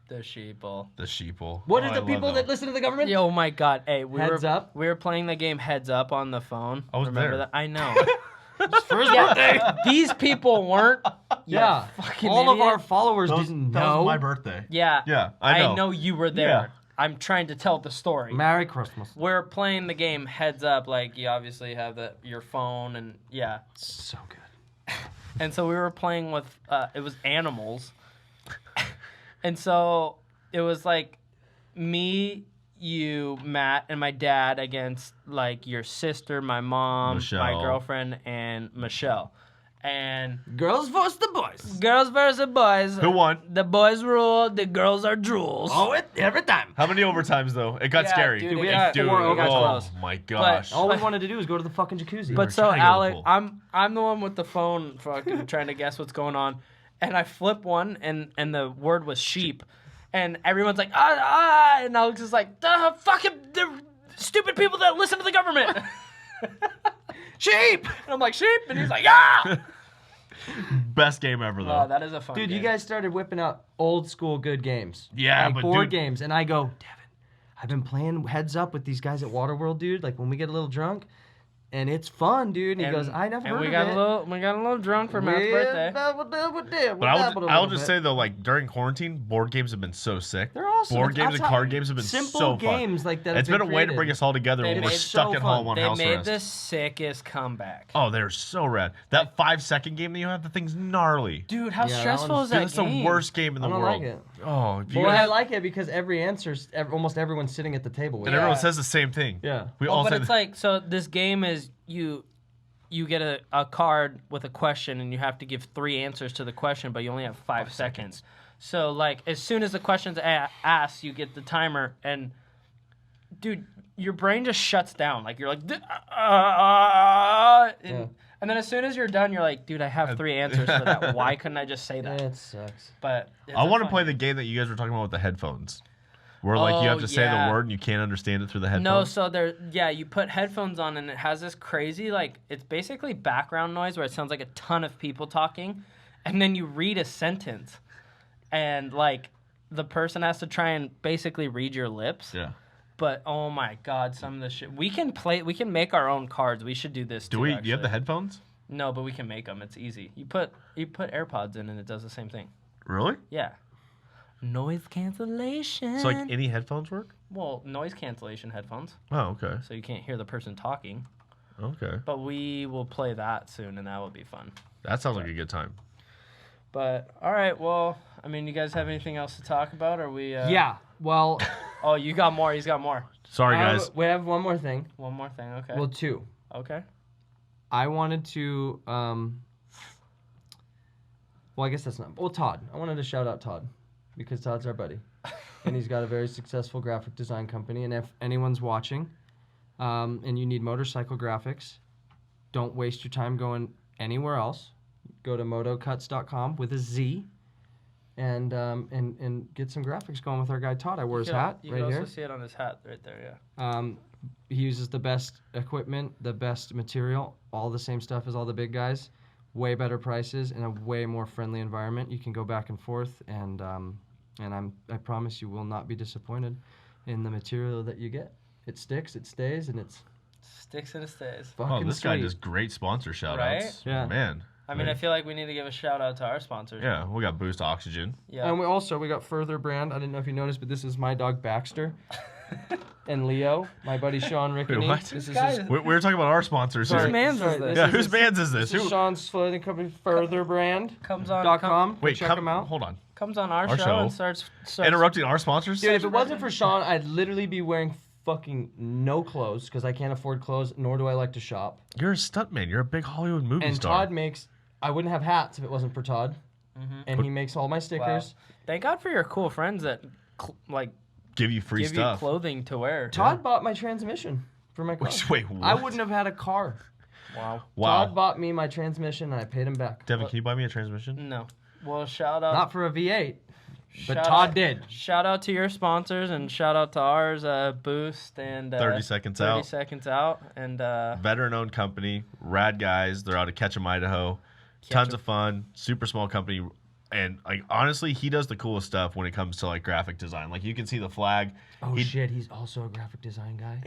The sheeple. The sheeple. What Oh, are I the love people that listen to the government? Yo, my God! Hey, Heads Up? We were playing the game Heads Up on the phone. I was Remember there. that? I know. For his birthday. These people weren't. Yeah. fucking All of idiot. our followers didn't That know. was my birthday. Yeah. Yeah, I know. you were there. Yeah. I'm trying to tell the story. Merry Christmas. We're playing the game Heads Up. Like you obviously have your phone and yeah. So good. And so we were playing with it was animals. And so it was like me, you, Matt, and my dad against like your sister, my mom, my Michelle. girlfriend, and Michelle. And Girls versus the boys. girls versus boys. Who won? The boys rule, the girls are drools. Oh, it every time. How many overtimes though? It got Yeah, scary. dude, we it had got- four it got oh close. my gosh. All we wanted to do was go to the fucking jacuzzi. But so trying to go to the Alec, pool. I'm the one with the phone, fucking trying to guess what's going on, and I flip one, and the word was sheep, and everyone's like and Alex is like the fucking the stupid people that listen to the government. sheep. And I'm like sheep, and he's like ah. Best game ever though. Oh, that is a fun Dude, game. you guys started whipping out old school good games. Yeah, like but board dude- games. And I go, Devin, I've been playing Heads Up with these guys at Waterworld, dude. Like when we get a little drunk, and it's fun, dude. And he goes, I never and heard we of got it. we got a little drunk for Matt's birthday. But I'll just say though, like during quarantine, board games have been so sick. They're awesome. Board It's games and outside- card games have been simple so games fun. like that. It's been a way to bring us all together They when we're made stuck so at fun. home on They house made arrest. the sickest comeback. Oh, they're so rad. That 5-second game that you have, the thing's gnarly. Dude, how Yeah, that stressful one's- is Dude, that that's game? the worst game in the I don't world. like it. Oh, if you Well, I guys- like it because every answer's almost everyone's sitting at the table with and it. everyone Yeah. says the same thing. Yeah. We Well, all but say it's like so. This game is you get a card with a question and you have to give 3 answers to the question, but you only have 5 seconds. So like as soon as the question's asked, you get the timer, and dude, your brain just shuts down. Like you're like, and then as soon as you're done, you're like, dude, I have 3 answers for that. Why couldn't I just say that? It sucks. But it's I a want to fun play game. the game that you guys were talking about with the headphones, where like you have Oh, to say yeah. the word and you can't understand it through the headphones. No, so you put headphones on and it has this crazy, like, it's basically background noise where it sounds like a ton of people talking, and then you read a sentence, and, like, the person has to try and basically read your lips. Yeah. But, oh my God, some of this shit. We can make our own cards. We should do this too, Do you have actually. the headphones? No, but we can make them. It's easy. You put AirPods in and it does the same thing. Really? Yeah. Noise cancellation. So like any headphones work? Well, noise cancellation headphones, Oh, okay. so you can't hear the person talking. Okay. But we will play that soon, and that will be fun. That sounds like a good time. But all right, well, I mean, you guys have anything else to talk about? Or we? Yeah. Well. Oh, you got more. He's got more. Sorry, guys. We have one more thing. One more thing. Okay. Well, two. Okay. I wanted to. Well, I guess that's not. Well, Todd. I wanted to shout out Todd because Todd's our buddy, and he's got a very successful graphic design company. And if anyone's watching, and you need motorcycle graphics, don't waste your time going anywhere else. Go to motocuts.com with a Z, and get some graphics going with our guy Todd. I wore his hat right here. You can also see it on his hat right there. Yeah. He uses the best equipment, the best material, all the same stuff as all the big guys. Way better prices in a way more friendly environment. You can go back and forth, and I promise you will not be disappointed in the material that you get. It sticks, it stays, and it's sticks and it stays. Oh, this guy does great sponsor shout outs. Right? Yeah. Man. I mean, I feel like we need to give a shout out to our sponsors. Yeah, we got Boost Oxygen. Yeah. And we got Further Brand. I didn't know if you noticed, but this is my dog Baxter. And Leo, my buddy Sean Rickety. What? This is Guy- his, We were talking about our sponsors Whose here. man's is this? Yeah, whose bands is this? This is Sean's clothing company, Further Brand. Comes on. .com. Wait, check him out. Hold on. Comes on our show and starts Interrupting our sponsors? Dude, if it wasn't for Sean, I'd literally be wearing fucking no clothes because I can't afford clothes, nor do I like to shop. You're a stuntman. You're a big Hollywood movie And star. Todd makes. I wouldn't have hats if it wasn't for Todd. Mm-hmm. And he makes all my stickers. Wow. Thank God for your cool friends that give you free give stuff. you clothing to wear. Todd bought my transmission for my car. Wait, what? I wouldn't have had a car. Wow. Todd bought me my transmission and I paid him back. Devin, can you buy me a transmission? No. Well, shout out. Not for a V8, but shout Todd out, did. Shout out to your sponsors and shout out to ours, Boost and 30 Seconds 30 Out. Seconds Out. And Veteran-owned company, rad guys. They're out of Ketchum, Idaho. Tons of fun, super small company, and like honestly, he does the coolest stuff when it comes to like graphic design. Like you can see the flag. Oh shit, he's also a graphic design guy.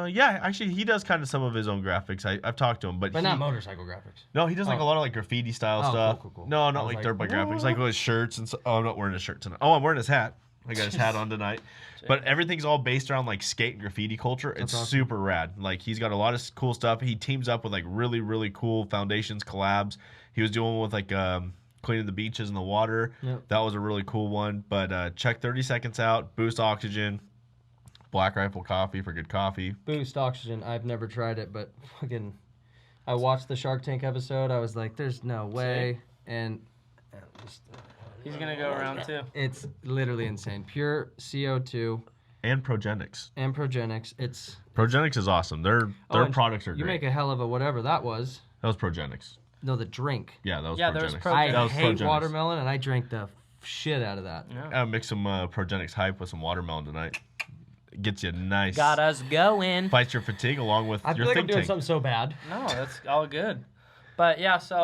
Yeah, actually, he does kind of some of his own graphics. I've talked to him, but not motorcycle graphics. No, he does like a lot of like graffiti style stuff. Cool. No, not like dirt bike graphics, like with his shirts and. Oh, I'm not wearing his shirt tonight. Oh, I'm wearing his hat. I got his hat on tonight. But everything's all based around like skate and graffiti culture. It's awesome. super rad. Like he's got a lot of cool stuff. He teams up with like really, really cool foundations collabs. He was doing one with like cleaning the beaches and the water. Yep. That was a really cool one. But check 30 Seconds Out, Boost Oxygen, Black Rifle Coffee for good coffee. Boost Oxygen. I've never tried it, but fucking, I watched the Shark Tank episode. I was like, "There's no way," and he's gonna go around too. it's literally insane. Pure CO2 And Progenics. It's Progenics is awesome. Their and products are great. You make a hell of a whatever that was. That was Progenics. No, the drink. Yeah, that was Yeah, Progenics. there was I That was hate Progenics. watermelon, and I drank the shit out of that. Yeah. I'll mix some Progenics hype with some watermelon tonight. It gets you nice. Got us going. Fights your fatigue along with I your feel like I'm think doing tank. something so bad. No, that's all good. But yeah, so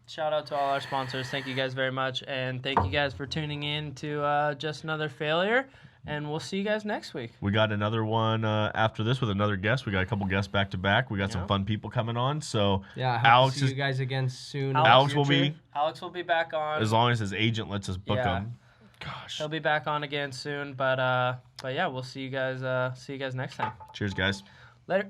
shout out to all our sponsors. Thank you guys very much, and thank you guys for tuning in to Just Another Failure. And we'll see you guys next week. We got another one after this with another guest. We got a couple guests back to back. We got some fun people coming on. So Yeah, I hope Alex to see is you guys again soon. Alex will be Alex will be back on. as long as his agent lets us book Yeah. him. Gosh. He'll be back on again soon. But yeah, we'll see you guys. See you guys next time. Cheers, guys. Later.